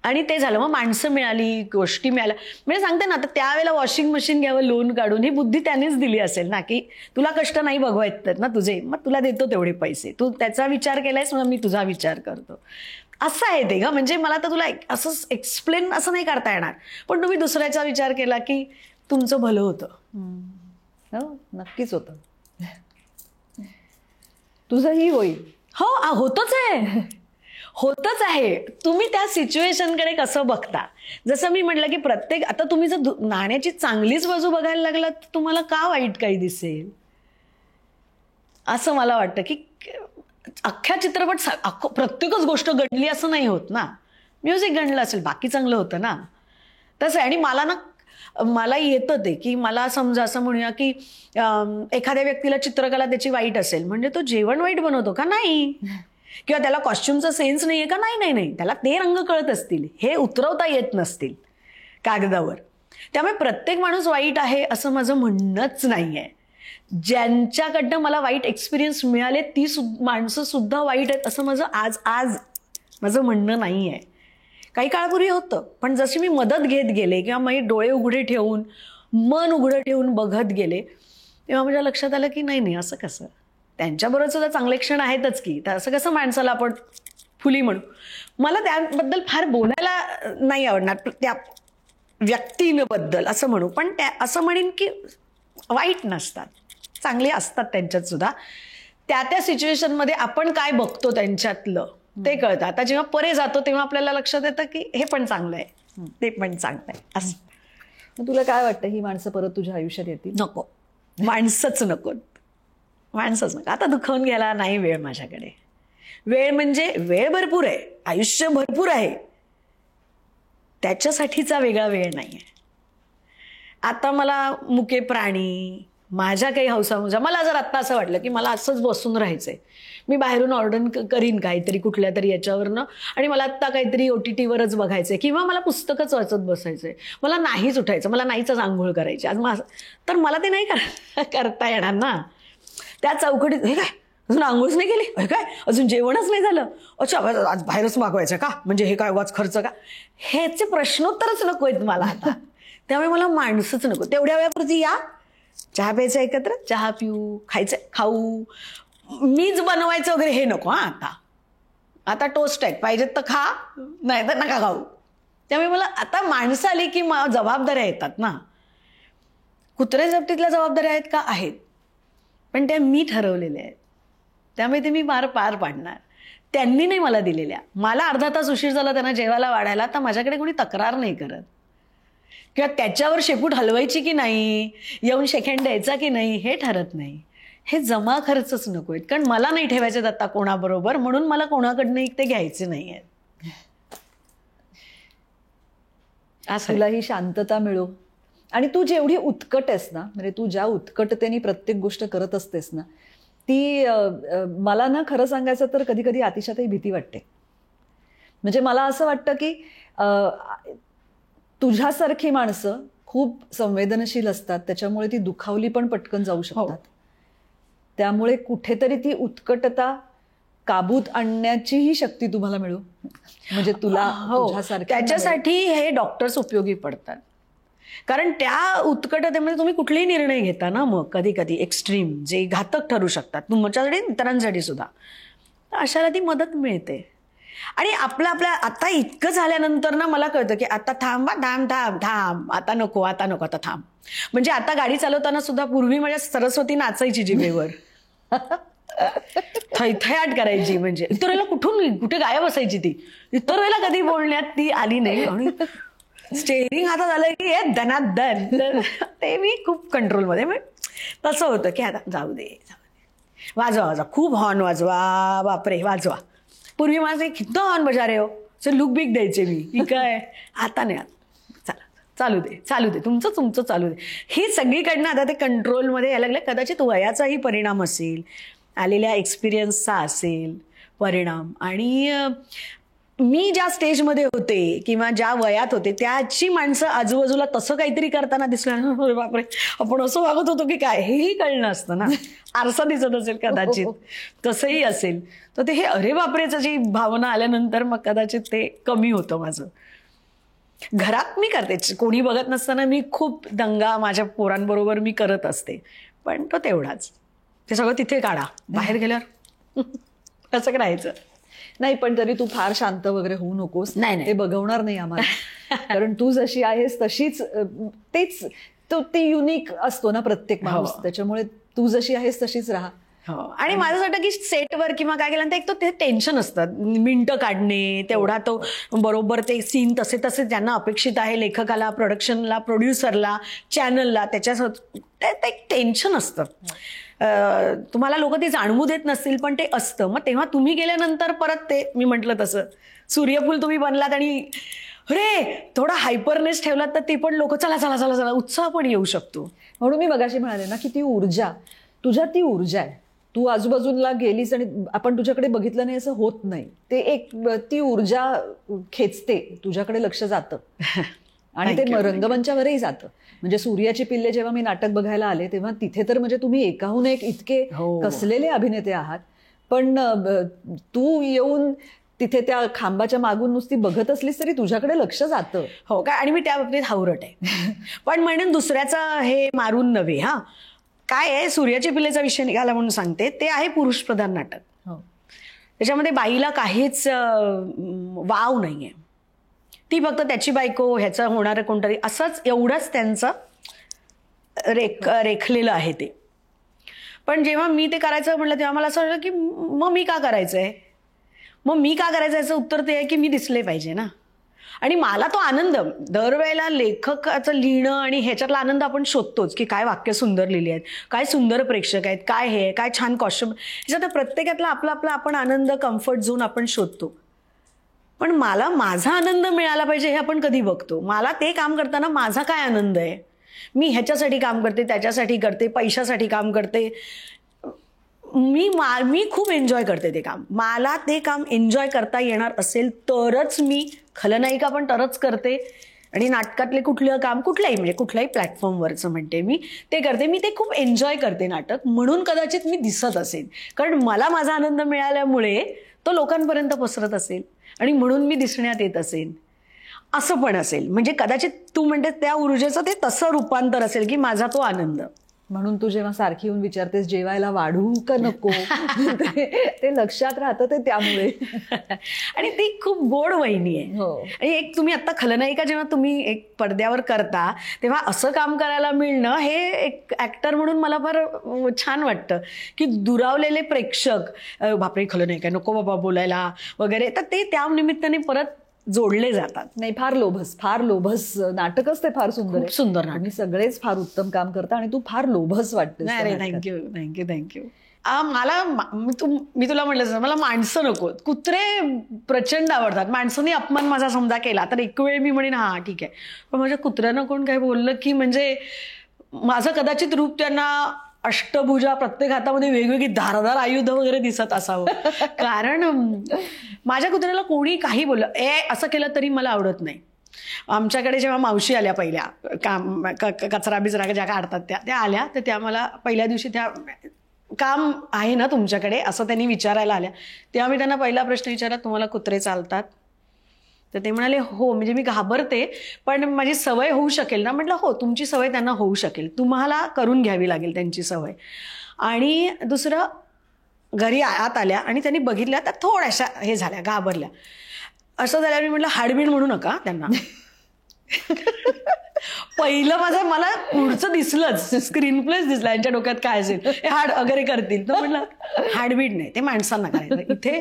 आणि ते झालं. मग माणसं मिळाली, गोष्टी मिळाल्या. म्हणजे सांगते ना, आता त्यावेळेला वॉशिंग मशीन घ्यावं लोन काढून, ही बुद्धी त्यानेच दिली असेल ना, की तुला कष्ट नाही बघवायचे ना तुझे, मग तुला देतो तेवढे पैसे, तू त्याचा विचार केलायस मग मी तुझा विचार करतो. असं आहे ते ग. म्हणजे मला तर तुला असं एक्सप्लेन असं नाही करता येणार, पण तुम्ही दुसऱ्याचा विचार केला की तुमचं भलं होतं. हो, नक्कीच होतं. तुझंही होईल. हो, होतच आहे. तुम्ही त्या सिच्युएशनकडे कसं बघता. जसं मी म्हटलं की प्रत्येक, आता तुम्ही जर नाण्याची चांगलीच बाजू बघायला लागलात तर तुम्हाला का वाईट काही दिसेल, असं मला वाटतं. की अख्ख्या चित्रपट प्रत्येकच गोष्ट गणली असं नाही होत ना. म्युझिक गणलं असेल बाकी चांगलं होतं ना, तसं. आणि मला येतं ते की मला समजा असं म्हणूया की एखाद्या व्यक्तीला चित्रकला त्याची वाईट असेल म्हणजे तो जेवण वाईट बनवतो का? नाही. किंवा त्याला कॉस्ट्युमचा सेन्स नाहीये का? नाही, त्याला ते रंग कळत असतील, हे उतरवता येत नसतील कागदावर. त्यामुळे प्रत्येक माणूस वाईट आहे असं माझं म्हणणंच नाहीये. ज्यांच्याकडनं मला वाईट एक्सपिरियन्स मिळाले ती माणसं सुद्धा वाईट आहेत असं माझं आज माझं म्हणणं नाहीये. काही काळापूर्वी होतं, पण जशी मी मदत घेत गेले किंवा मी डोळे उघडे ठेवून, मन उघडं ठेवून बघत गेले, तेव्हा माझ्या लक्षात आलं की नाही असं कसं, त्यांच्याबरोबर सुद्धा चांगले क्षण आहेतच की, तर असं कसं माणसाला आपण फुली म्हणू. मला त्याबद्दल फार बोलायला नाही आवडणार, त्या व्यक्तींबद्दल असं म्हणू, पण असं म्हणेन की वाईट नसतात, चांगले असतात त्यांच्यात सुद्धा. त्या सिच्युएशनमध्ये आपण काय बघतो त्यांच्यातलं ते कळतं. आता जेव्हा परे जातो तेव्हा आपल्याला लक्षात येतं की हे पण चांगलं आहे, ते पण चांगलं आहे असं. मग तुला काय वाटतं, ही माणसं परत तुझ्या आयुष्यात येतील? नको, माणसंच नको. आता दुखवून घ्यायला नाही वेळ माझ्याकडे. वेळ म्हणजे वेळ भरपूर आहे, आयुष्य भरपूर आहे, त्याच्यासाठीचा वेगळा वेळ नाही आहे. आता मला मुके प्राणी, माझ्या काही हौसामुजा. मला जर आत्ता असं वाटलं की मला असंच बसून राहायचंय, मी बाहेरून ऑर्डर करीन काहीतरी कुठल्या तरी याच्यावरनं, आणि मला आत्ता काहीतरी OTTवरच बघायचंय किंवा मला पुस्तकच वाचत बसायचंय, मला नाहीच उठायचं, मला नाहीच आंघोळ करायची आज तर मला ते नाही करता येणार ना. त्या चौकटीत हे काय अजून आंघोळच नाही केली, हे काय अजून जेवणच नाही झालं, अच्छा आज बाहेरच मागवायचं का, म्हणजे हे काय उगाच खर्च का, ह्याचे प्रश्नोत्तरच नको आहेत मला आता. त्यामुळे मला माणसंच नको. तेवढ्या वेळापुरती या, चहा प्यायचा एकत्र, चहा पिऊ, खायचं खाऊ, मीच बनवायचं वगैरे हे नको. आता टोस्ट आहे, पाहिजेत तर खा, नाही तर नका खाऊ. त्यामुळे मला आता माणसं आली की जबाबदाऱ्या येतात ना. कुत्रे जप्तीतल्या जबाबदाऱ्या आहेत का? आहेत, पण त्या मी ठरवलेल्या आहेत, त्यामुळे ते मी पार पाडणार. त्यांनी नाही मला दिलेल्या. मला अर्धा तास उशीर झाला त्यांना जेवायला वाढायला, तर माझ्याकडे कोणी तक्रार नाही करत किंवा त्याच्यावर शेपूट हलवायची की नाही, येऊन सेकंड द्यायचा की नाही, हे ठरत नाही. हे जमा खर्चच नको आहेत, कारण मला नाही ठेवायचे आता कोणाबरोबर, म्हणून मला कोणाकडनं ते घ्यायचे नाही आहेत. तुला ही शांतता मिळो. आणि तू जेवढी उत्कट आहेस ना, म्हणजे तू ज्या उत्कटतेने प्रत्येक गोष्ट करत असतेस ना, ती मला ना खरं सांगायचं तर कधी कधी अतिशयही भीती वाटते. म्हणजे मला असं वाटतं की तुझ्यासारखी माणसं खूप संवेदनशील असतात, त्याच्यामुळे ती दुखावली पण पटकन जाऊ शकतात. त्यामुळे कुठेतरी ती उत्कटता काबूत आणण्याचीही शक्ती तुम्हाला मिळू, म्हणजे तुला त्याच्यासाठी हे डॉक्टर्स उपयोगी पडतात. कारण त्या उत्कटतेमध्ये तुम्ही कुठलेही निर्णय घेता ना, मग कधी कधी एक्स्ट्रीम जे घातक ठरू शकतात तुमच्यासाठी, इतरांसाठी सुद्धा, अशाला ती मदत मिळते. आणि आपल्या आता इतकं झाल्यानंतर ना मला कळतं की आता थांब, आता नको, आता थांब. म्हणजे आता गाडी चालवताना सुद्धा पूर्वी माझ्या सरस्वती नाचायची जिभेवर, थैथयाट करायची, म्हणजे इतर वेळेला कुठे गायब असायची ती, इतर वेळेला कधी बोलण्यात ती आली नाही. आणि स्टेअरिंग आता झालं की हे दनादन, ते मी खूप कंट्रोलमध्ये. तसं होतं की आता जाऊ दे, वाजवा, खूप हॉर्न वाजवा, बापरे वाजवा. पूर्वी माझे किती हॉर्न बजा रे हो, लुक बिक द्यायचे मी, काय आता नाही, चालू दे तुमचं चालू दे. ही सगळीकडनं आता ते कंट्रोलमध्ये यायला लागलं. कदाचित वयाचाही परिणाम असेल, आलेल्या एक्सपिरियन्सचा असेल परिणाम, आणि मी ज्या स्टेजमध्ये होते किंवा ज्या वयात होते त्याची माणसं आजूबाजूला तसं काहीतरी करताना दिसलं, अरे बापरे आपण असं वागत होतो की काय, हेही कळलं असतं ना. आरसा दिसत असेल कदाचित, तसंही असेल, तर ते हे अरे बापरेच जी भावना आल्यानंतर मग कदाचित ते कमी होतं माझं. घरात मी करते, कोणी बघत नसताना मी खूप दंगा माझ्या पोरांबरोबर मी करत असते, पण तो तेवढाच. ते सगळं तिथे काढा, बाहेर गेल्यावर कसं करायचं नाही. पण तरी तू फार शांत वगैरे होऊ नकोस, नाही ते बघवणार नाही आम्हाला. कारण तू जशी आहेस तशीच, तेच ते युनिक असतो ना प्रत्येक माणूस, त्याच्यामुळे तू जशी आहेस तशीच राहा. आणि माझं असं वाटतं की सेटवर किंवा काय केलं तर एक तो ते टेन्शन असतं, मिनिटं काढणे, तेवढा तो बरोबर ते सीन तसे ज्यांना अपेक्षित आहे, लेखकाला, प्रोडक्शनला, प्रोड्युसरला, चॅनलला, त्याच्यासोबत ते एक टेन्शन असतं. तुम्हाला लोक ते जाणवू देत नसतील, पण ते असतं. मग तेव्हा तुम्ही गेल्यानंतर परत ते मी म्हटलं तसं सूर्यफूल तुम्ही बनलात आणि अरे थोडा हायपरनेस ठेवलात, तर ते पण लोक चला उत्साह पण येऊ शकतो. म्हणून मी मगाशी म्हणाले ना की ती ऊर्जा, तुझ्यात ती ऊर्जा आहे. तू आजूबाजूला गेलीस आणि आपण तुझ्याकडे बघितलं नाही असं होत नाही. ते एक ती ऊर्जा खेचते, तुझ्याकडे लक्ष जातं आणि ते रंगमंचावरही जातं. म्हणजे सूर्याची पिल्ले जेव्हा मी नाटक बघायला आले तेव्हा तिथे तर म्हणजे तुम्ही एकाहून एक इतके कसलेले अभिनेते आहात, पण तू येऊन तिथे त्या खांबाच्या मागून नुसती बघत असलीस तरी तुझ्याकडे लक्ष जातं. हो काय, आणि मी त्या बाबतीत हावरट आहे. पण म्हणून दुसऱ्याचं हे मारून नव्हे. काय आहे, सूर्याची पिल्लेचा विषय निघाला म्हणून सांगते, ते आहे पुरुषप्रधान नाटक. त्याच्यामध्ये बाईला काहीच वाव नाहीये. ती फक्त त्याची बायको, ह्याचं होणारं कोणतरी, असंच एवढंच त्यांचं रेखलेलं आहे ते. पण जेव्हा मी ते करायचं म्हटलं तेव्हा मला असं वाटलं की मग मी का करायचंय याचं उत्तर ते आहे की मी दिसले पाहिजे ना. आणि मला तो आनंद दरवेळेला लेखकाचं लिहिणं आणि ह्याच्यातला आनंद आपण शोधतोच की काय वाक्य सुंदर लिहिली आहेत, काय सुंदर प्रेक्षक आहेत, काय हे काय छान कॉस्ट्युम, ह्याच्यात प्रत्येकातला आपला आपण आनंद, कम्फर्ट झोन आपण शोधतो. पण मला माझा आनंद मिळाला पाहिजे हे आपण कधी बघतो. मला ते काम करताना माझा काय आनंद आहे, मी ह्याच्यासाठी काम करते, त्याच्यासाठी करते, पैशासाठी काम करते. मी खूप एन्जॉय करते ते काम. मला ते काम एन्जॉय करता येणार असेल तरच मी खलनायिका पण तरच करते. आणि नाटकातले कुठलं काम म्हणजे कुठल्याही प्लॅटफॉर्मवरचं म्हणते मी ते करते. मी ते खूप एन्जॉय करते नाटक, म्हणून कदाचित मी दिसत असेल, कारण मला माझा आनंद मिळाल्यामुळे तो लोकांपर्यंत पसरत असेल आणि म्हणून मी दिसण्यात येत असेल. असं पण असेल. म्हणजे कदाचित तू म्हणते त्या ऊर्जेचं ते तसं रूपांतर असेल की माझा तो आनंद. म्हणून तू जेव्हा सारखी येऊन विचारतेस जेवायला वाढू का नको, ते लक्षात राहतं ते त्यामुळे. आणि ती खूप गोड वहिनी आहे. हो. आणि एक तुम्ही आता खलनायिका जेव्हा तुम्ही एक पडद्यावर करता तेव्हा असं काम करायला मिळणं हे एक ऍक्टर म्हणून मला फार छान वाटतं की दुरावलेले प्रेक्षक बापरे खलनायिका नको बाबा बोलायला वगैरे, तर ते त्या निमित्ताने परत जोडले जातात. नाही, फार लोभस नाटकच ते फार सुंदर आहे. सुंदर नाटक. आणि सगळेच फार उत्तम काम करता आणि तू फार लोभस वाटतेस. नाही, थँक्यू. मी तुला म्हटलं मला माणसं नको, कुत्रे प्रचंड आवडतात. माणसांनी अपमान माझा समजा केला तर एक वेळ मी म्हणेन हा ठीक आहे, पण माझ्या कुत्र्यानं कोण काय बोललं की म्हणजे माझं कदाचित रूप त्यांना अष्टभुजा, प्रत्येक हातामध्ये वेगवेगळी धारदार आयुध वगैरे दिसत असावं. कारण माझ्या कुत्र्याला कोणी काही बोललं असं केलं तरी मला आवडत नाही. आमच्याकडे जेव्हा मावशी आल्या पहिल्या काम कचरा बिचरा ज्या काढतात त्या आल्या, तर त्या मला पहिल्या दिवशी त्या काम आहे ना तुमच्याकडे असं त्यांनी विचारायला आल्या. तेव्हा मी त्यांना पहिला प्रश्न विचारला, तुम्हाला कुत्रे चालतात? तर ते म्हणाले हो. म्हणजे मी घाबरते पण माझी सवय होऊ शकेल ना. म्हटलं हो, तुमची सवय त्यांना होऊ शकेल, तुम्हाला करून घ्यावी लागेल त्यांची सवय. आणि दुसरं, घरी आत आल्या आणि त्यांनी बघितल्या तर थोड्याशा हे झाल्या, घाबरल्या. असं झाल्यावर मी म्हटलं हाडबीड म्हणू नका त्यांना. पहिलं मला पुढचं दिसलंच, स्क्रीन प्लेच दिसला यांच्या डोक्यात काय असेल, हे हाड वगैरे करतील. तर म्हटलं हाडबीड नाही, ते माणसांना करायचं, इथे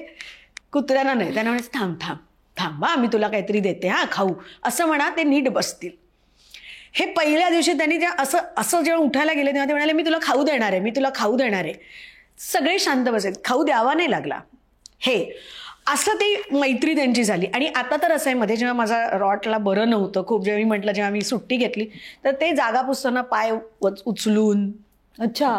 कुत्र्यांना नाही. त्यांना म्हणायचं थांब थांब थांब मी तुला काहीतरी देते हा खाऊ, असं म्हणा, ते नीट बसतील. हे पहिल्या दिवशी त्यांनी त्या असं जेव्हा उठायला गेले तेव्हा ते म्हणाले मी तुला खाऊ देणार आहे. सगळे शांत बसेल, खाऊ द्यावा नाही लागला. हे असं ती मैत्री त्यांची झाली. आणि आता तर असं आहे, मध्ये जेव्हा माझा रॉटला बरं नव्हतं खूप, जेव्हा मी म्हटलं जेव्हा मी सुट्टी घेतली तर ते जागा पुसताना पाय उचलून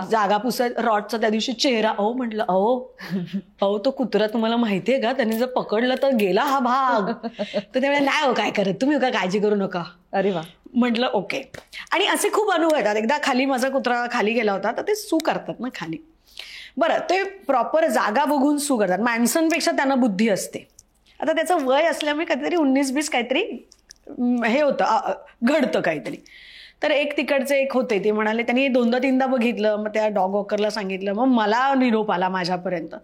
जागा पुसत, रॉटचा त्या दिवशी चेहरा, म्हटलं अहो तो कुत्रा तुम्हाला माहितीये का, त्याने जर पकडलं तर गेला हा भाग. तर त्यामुळे नाही काय करत तुम्ही, का काळजी करू नका. अरे वा. म्हटलं ओके. आणि असे खूप अनुभव येतात. एकदा खाली माझा कुत्रा खाली गेला होता, तर ते सू करतात ना खाली. बरं, ते प्रॉपर जागा बघून सू करतात. माणसांपेक्षा त्यांना बुद्धी असते. आता त्याचं वय असल्यामुळे काहीतरी 19-20 काहीतरी हे होतं, घडतं काहीतरी. तर एक तिकडचे एक होते, ते म्हणाले, त्यांनी 2दा-3दा बघितलं, मग त्या डॉग वॉकरला सांगितलं, मग मला निरोप आला माझ्यापर्यंत.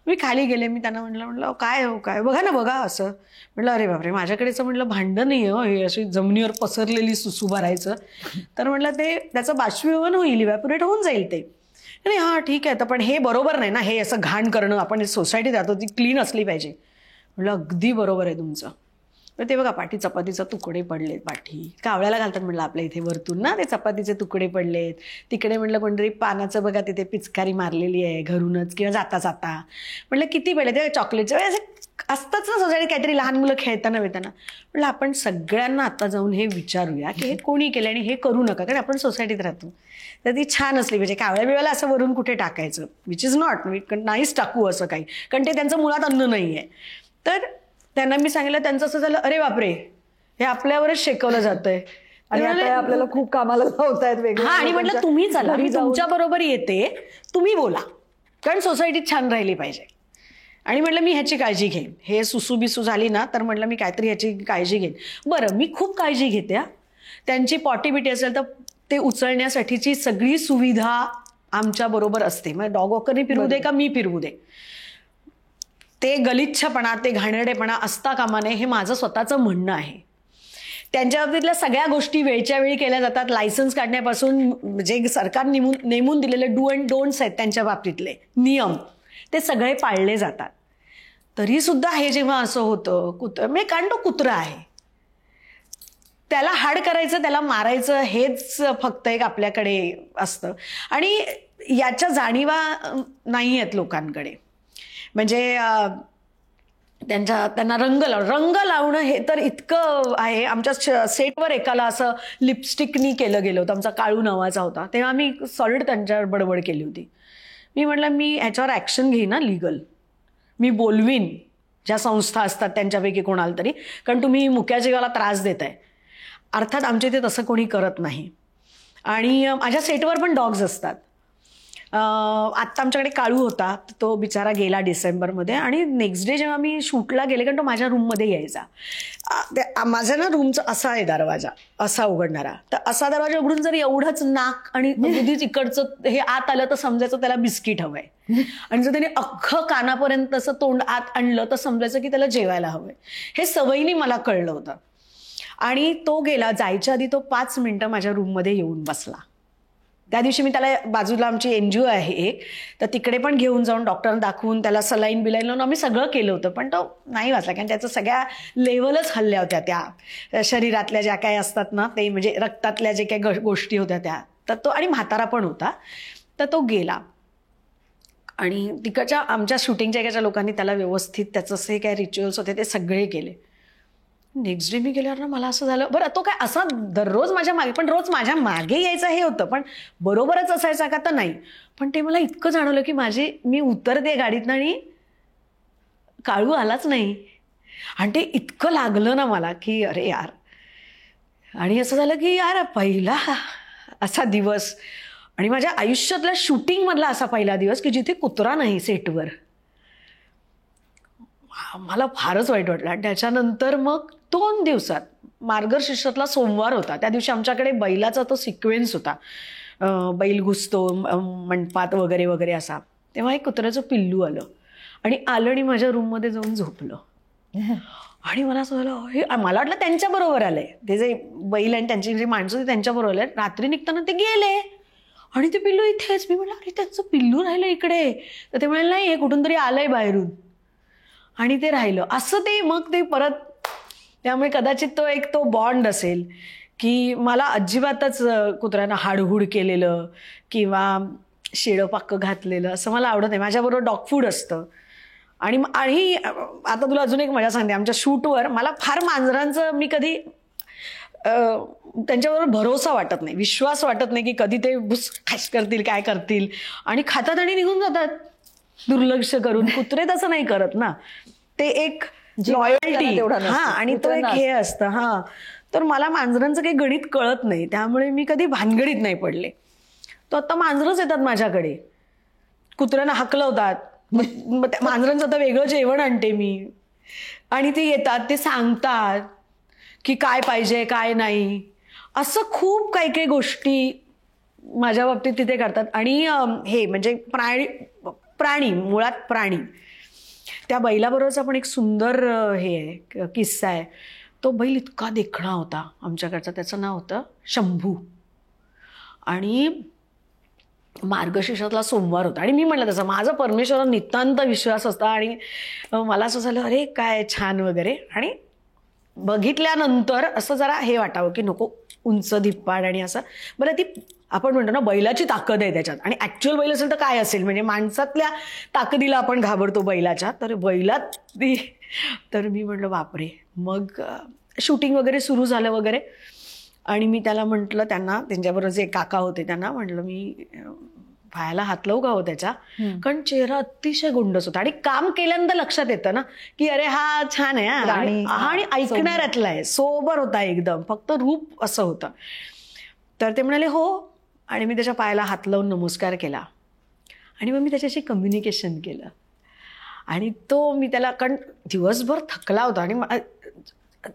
मी खाली गेले, मी त्यांना म्हटलं काय बघा असं. म्हटलं अरे बापरे, माझ्याकडेच म्हटलं भांडण नाही हे अशी जमिनीवर पसरलेली सुसू भरायचं. तर म्हटलं ते त्याचं बाष्पीभवन होईल, इव्हॅपोरेट होऊन जाईल ते. नाही हां ठीक आहे, तर पण हे बरोबर नाही ना, हे असं घाण करणं, आपण सोसायटीत राहतो, ती क्लीन असली पाहिजे. म्हटलं अगदी बरोबर आहे तुमचं. तर ते बघा पाठी चपातीचे तुकडे पडलेत, पाठी कावळ्याला घालतात म्हटलं आपल्या इथे वरतून ना, ते चपातीचे तुकडे पडलेत. तिकडे म्हटलं कोणतरी पानाचं बघा तिथे पिचकारी मारलेली आहे घरूनच किंवा जाता. म्हटलं किती पडले ते चॉकलेटचे असे असताच ना सोसायटीत, काहीतरी लहान मुलं खेळताना म्हटलं आपण सगळ्यांना आता जाऊन हे विचारूया की हे कोणी केलं आणि हे करू नका, कारण आपण सोसायटीत राहतो. तर ती छान असली पाहिजे. कावळ्या बिवळ्याला असं वरून कुठे टाकायचं, विच इज नॉट, नाहीच टाकू असं काही, कारण ते त्यांचं मुळात अन्न नाही आहे. तर त्यांना मी सांगितलं, त्यांचं असं झालं अरे बापरे, हे आपल्यावरच शेकवलं जातंय आणि आता आपल्याला खूप कामाला लावतायत वेगळं. हा, आणि म्हटलं तुम्ही चला, मी तुमच्या बरोबर येते, तुम्ही बोला, कारण सोसायटीत छान राहिली पाहिजे. आणि म्हटलं मी ह्याची काळजी घेईन, हे सुसू बिसू झाली ना तर म्हटलं मी काहीतरी ह्याची काळजी घेईन. बरं, मी खूप काळजी घेते. त्यांची पॉटी बिटी असेल तर ते उचलण्यासाठीची सगळी सुविधा आमच्या बरोबर असते. म्हणजे डॉग वॉकरनी फिरवू दे का मी फिरवू दे, ते गलिच्छपणा, ते घाणेरडेपणा असता कामा नये, हे माझं स्वतःचं म्हणणं आहे. त्यांच्या बाबतीतल्या सगळ्या गोष्टी वेळच्या वेळी केल्या जातात. लायसन्स काढण्यापासून जे सरकार नेमून दिलेले डू अँड डोंट्स आहेत त्यांच्या बाबतीतले नियम, ते सगळे पाळले जातात. तरी सुद्धा हे जेव्हा असं होतं, म्हणजे कारण तो कुत्रा आहे, त्याला हाड करायचं, त्याला मारायचं, हेच फक्त एक आपल्याकडे असतं. आणि याच्या जाणीवा नाही आहेत लोकांकडे. म्हणजे त्यांना रंग लावणं हे तर इतकं आहे. आमच्या सेटवर एकाला असं लिपस्टिकनी केलं गेलं होतं, आमचा काळू नावाचा होता, तेव्हा मी सॉलिड त्यांच्यावर बडबड केली होती. मी म्हटलं मी ह्याच्यावर ॲक्शन घेईन ना, लीगल मी बोलवीन ज्या संस्था असतात त्यांच्यापैकी कोणाला तरी, कारण तुम्ही मुक्या जीवाला त्रास देताय. अर्थात आमच्या इथे तसं कोणी करत नाही. आणि माझ्या सेटवर पण डॉग्स असतात. आत्ता आमच्याकडे काळू होता, तो बिचारा गेला डिसेंबरमध्ये. आणि नेक्स्ट डे जेव्हा मी शूटला गेले, कारण तो माझ्या रूममध्ये यायचा, माझ्या ना रूमचा असा आहे दरवाजा, असा उघडणारा, तर असा दरवाजा उघडून जर एवढंच नाक आणि अगदीच इकडचं हे आत आलं तर समजायचं त्याला बिस्किट हवंय. आणि जर त्याने अख्खं कानापर्यंत असं तोंड आत आणलं तर समजायचं की त्याला जेवायला हवंय. हे सवयीने मला कळलं होतं. आणि तो गेला, जायच्या आधी तो 5 मिनिटं माझ्या रूममध्ये येऊन बसला. त्या दिवशी मी त्याला, बाजूला आमची NGO आहे एक, तर तिकडे पण घेऊन जाऊन डॉक्टरांना दाखवून त्याला सलाईन बिलाईन लावून आम्ही सगळं केलं होतं, पण तो नाही वाचला. कारण त्याचं सगळ्या लेवलच हल्ल्या होत्या त्या शरीरातल्या ज्या काही असतात ना, ते म्हणजे रक्तातल्या जे काही गोष्टी होत्या त्या, तर तो, आणि म्हातारा पण होता, तर तो गेला. आणि तिकडच्या आमच्या शूटिंगच्या एकाच्या लोकांनी त्याला व्यवस्थित त्याचं जे काही रिच्युअल्स होते ते सगळे केले. नेक्स्ट डे मी गेल्यावर ना मला असं झालं, बरं तो काय असा दररोज माझ्या मागे, पण रोज माझ्या मागे यायचं हे होतं, पण बरोबरच असायचा का तर नाही. पण ते मला इतकं जाणवलं की मी उतरते गाडीतनं आणि काळू आलाच नाही. आणि ते इतकं लागलं ना मला की अरे यार. आणि असं झालं की यार पहिला असा दिवस, आणि माझ्या आयुष्यातल्या शूटिंगमधला असा पहिला दिवस की जिथे कुत्रा नाही सेटवर. मला फारच वाईट वाटलं. आणि त्याच्यानंतर मग 2 दिवसात, मार्गशीर्षातला सोमवार होता, त्या दिवशी आमच्याकडे बैलाचा तो सिक्वेन्स होता, बैल घुसतो मंडपात वगैरे वगैरे असा. तेव्हा एक कुत्र्याचं पिल्लू आलं आणि माझ्या रूममध्ये जाऊन झोपलं. आणि मला असं झालं, हे मला वाटलं त्यांच्याबरोबर आलंय, ते जे बैल आणि त्यांची जी माणसं होती त्यांच्याबरोबर आले. रात्री निघताना ते गेले आणि ते पिल्लू इथेच. मी म्हटलं अरे त्यांचं पिल्लू राहिलं इकडे. तर ते म्हणाले नाही, हे कुठून तरी आलंय बाहेरून. आणि ते राहिलं असं. ते मग ते परत, त्यामुळे कदाचित तो बॉन्ड असेल की मला अजिबातच कुत्र्यांना हाडहूड केलेलं किंवा शेळपाक्क घातलेलं असं मला आवडत नाही. माझ्याबरोबर डॉग फूड असतं. आणि आता तुला अजून एक मजा सांगते. आमच्या शूटवर मला फार मांजरांचं, मी कधी त्यांच्याबरोबर भरोसा वाटत नाही, विश्वास वाटत नाही की कधी ते भुस खाश करतील, काय करतील, आणि खातात आणि निघून जातात दुर्लक्ष करून. कुत्रे तसं नाही करत ना, ते एक लॉयल्टी, हा, आणि तो एक हे असतं. हा, तर मला मांजरांचं काही गणित कळत नाही, त्यामुळे मी कधी भानगडीत नाही पडले. तो आता मांजरच येतात माझ्याकडे, कुत्र्यांना हाकलवतात, मग त्या मांजरांचं आता वेगळं जेवण आणते मी, आणि ते येतात, ते सांगतात की काय पाहिजे काय नाही, असं खूप काही काही गोष्टी माझ्या बाबतीत तिथे करतात. आणि हे म्हणजे प्राणी मुळात प्राणी. त्या बैलाबरोबरचा पण एक सुंदर हे आहे, किस्सा आहे. तो बैल इतका देखणा होता आमच्याकडचा, त्याचं नाव होतं शंभू. आणि मार्गशीर्षातला सोमवार होता, आणि मी म्हटलं तसं माझा परमेश्वरावर नितांत विश्वास असता. आणि मला असं झालं अरे काय छान वगैरे. आणि बघितल्यानंतर असं जरा हे वाटावं की नको उंच धिप्पाड आणि असं. बरं, ती आपण म्हणतो ना बैलाची ताकद आहे त्याच्यात, आणि ॲक्च्युअल बैल असेल तर काय असेल, म्हणजे माणसातल्या ताकदीला आपण घाबरतो बैलाच्या, तर बैलात ती. तर मी म्हटलं बापरे. मग शूटिंग वगैरे सुरू झालं वगैरे, आणि मी त्याला म्हटलं, त्यांच्याबरोबर जे काका होते त्यांना म्हटलं मी पायाला हात लावू का हो त्याच्या, कारण चेहरा अतिशय गुंडस होता. आणि काम केल्यानंतर लक्षात येतं ना की अरे हा छान आहे, आणि ऐकणाऱ्यातला आहे, सोबर होता एकदम, फक्त रूप असं होतं. तर ते म्हणाले हो, आणि मी त्याच्या पायाला हात लावून नमस्कार केला. आणि मग मी त्याच्याशी कम्युनिकेशन केलं. आणि मी त्याला, कारण दिवसभर थकला होता आणि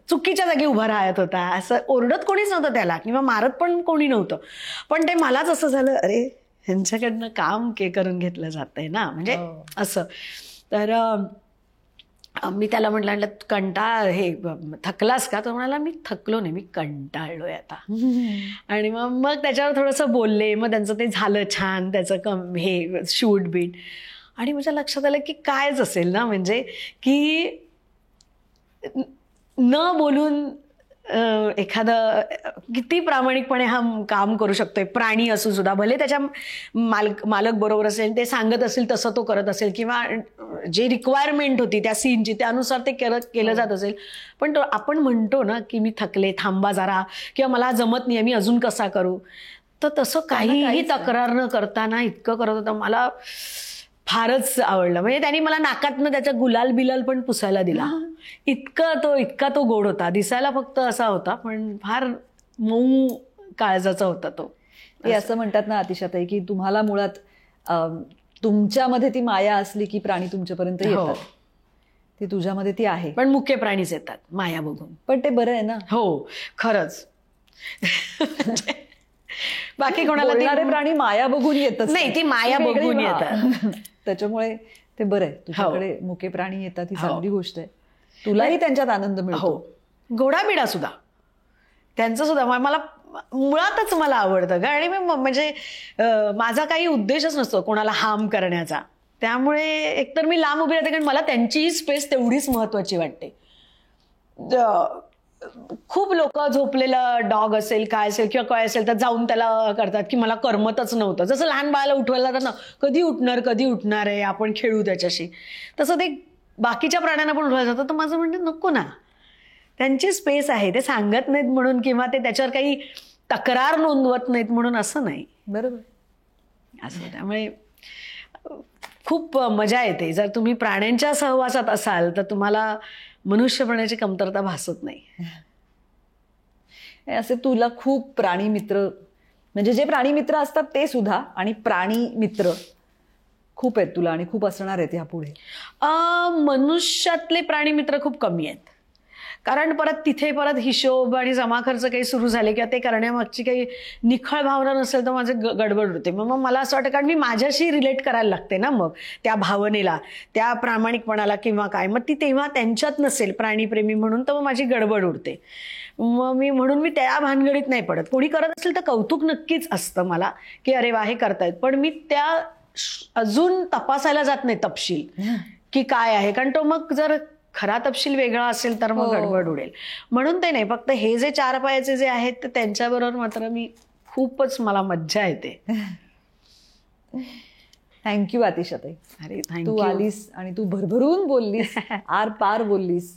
चुकीच्या जागी उभा राहत होता, असं ओरडत कोणीच नव्हतं त्याला किंवा मारत पण कोणी नव्हतं, पण ते मलाच असं झालं अरे ह्यांच्याकडनं काम करून घेतलं जातंय ना, म्हणजे असं. तर मी त्याला म्हटलं हे थकलास का? तो म्हणाला मी थकलो नाही, मी कंटाळलोय आता. आणि मग त्याच्यावर थोडंसं बोलले. मग त्यांचं ते झालं छान, त्याचं हे शूट बीट. आणि माझ्या लक्षात आलं की कायच असेल ना, म्हणजे की न बोलून एखादं किती प्रामाणिकपणे हा काम करू शकतोय, प्राणी असून सुद्धा, भले त्याच्या मालक बरोबर असेल, ते सांगत असेल तसं तो करत असेल, किंवा जे रिक्वायरमेंट होती त्या सीनची त्यानुसार ते केलं जात असेल, पण आपण म्हणतो ना की मी थकले, थांबा जरा, किंवा मला जमत नाही, मी अजून कसा करू, तर तसं काहीही तक्रार न करताना इतकं करत होतं. मला फारच आवडलं. म्हणजे त्यांनी मला नाकातनं त्याचा गुलाल बिलाल पण पुसायला दिला. इतका तो गोड होता. दिसायला फक्त असा होता, पण फार मऊ काळजाचा होता तो. ते असं म्हणतात ना आतिशाताई, की तुम्हाला मुळात तुमच्यामध्ये ती माया असली की प्राणी तुमच्यापर्यंत येतात. ती तुझ्यामध्ये ती आहे, पण मुके प्राणीच येतात माया बघून. पण ते बरं आहे ना. हो, खरंच. बाकी कोणाला प्राणी माया बघून येतच नाही, ती माया बघून येतात. त्याच्यामुळे ते बरं आहे, तुझ्याकडे मुके प्राणी येतात, ही चांगली गोष्ट आहे. तुलाही त्यांच्यात आनंद मिळतो. घोडाबिडा सुद्धा, त्यांचं सुद्धा मला मुळातच मला आवडतं का. आणि म्हणजे माझा काही उद्देशच नसतो कोणाला हार्म करण्याचा. त्यामुळे एकतर मी लांब उभी राहते, कारण मला त्यांचीही स्पेस तेवढीच महत्वाची वाटते. खूप लोक झोपलेलं डॉग असेल, काय असेल किंवा काय असेल, तर जाऊन त्याला करतात की मला करमतच नव्हतं. जसं लहान बाळाला उठवायला जातात ना, कधी उठणार आहे, आपण खेळू त्याच्याशी, तसं ते बाकीच्या प्राण्यांना पण उठवायला जातं. तर माझं म्हणणं, नको ना, त्यांची स्पेस आहे, ते सांगत नाहीत म्हणून किंवा ते त्याच्यावर काही तक्रार नोंदवत नाहीत म्हणून असं नाही. बरोबर. असं त्यामुळे खूप मजा येते. जर तुम्ही प्राण्यांच्या सहवासात असाल तर तुम्हाला मनुष्यपणाची कमतरता भासत नाही. असे तुला खूप प्राणी मित्र, म्हणजे जे प्राणी मित्र असतात ते सुद्धा, आणि प्राणी मित्र खूप आहेत तुला आणि खूप असणार आहेत यापुढे. मनुष्यातले प्राणी मित्र खूप कमी आहेत, कारण तिथे परत हिशोब आणि जमा खर्च काही सुरू झाले किंवा ते करण्यामागची काही निखळ भावना नसेल तर माझे गडबड होते. मग मला असं वाटतं, कारण मी माझ्याशी रिलेट करायला लागते ना, मग त्या भावनेला, त्या प्रामाणिकपणाला किंवा काय, मग ती तेव्हा त्यांच्यात नसेल प्राणीप्रेमी म्हणून, तर मग माझी गडबड उडते. मग म्हणून मी त्या भानगडीत नाही पडत. कोणी करत असेल तर कौतुक नक्कीच असतं मला की अरे वा, हे करतायत, पण मी त्या अजून तपासायला जात नाही तपशील की काय आहे, कारण तो मग जर खरा तपशील वेगळा असेल तर मग गडबड उडेल. म्हणून ते नाही, फक्त हे जे 4 पायाचे जे आहेत तर त्यांच्याबरोबर मात्र मी खूपच, मला मज्जा येते. थँक्यू आतिशाताई. अरे तू आलीस आणि तू भरभरून बोललीस, आर पार बोललीस.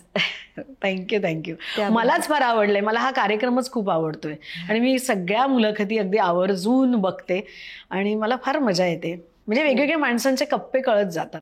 थँक्यू. मलाच फार आवडलंय. मला हा कार्यक्रमच खूप आवडतोय आणि मी सगळ्या मुलाखती अगदी आवर्जून बघते आणि मला फार मजा येते. म्हणजे वेगवेगळ्या माणसांचे कप्पे कळत जातात.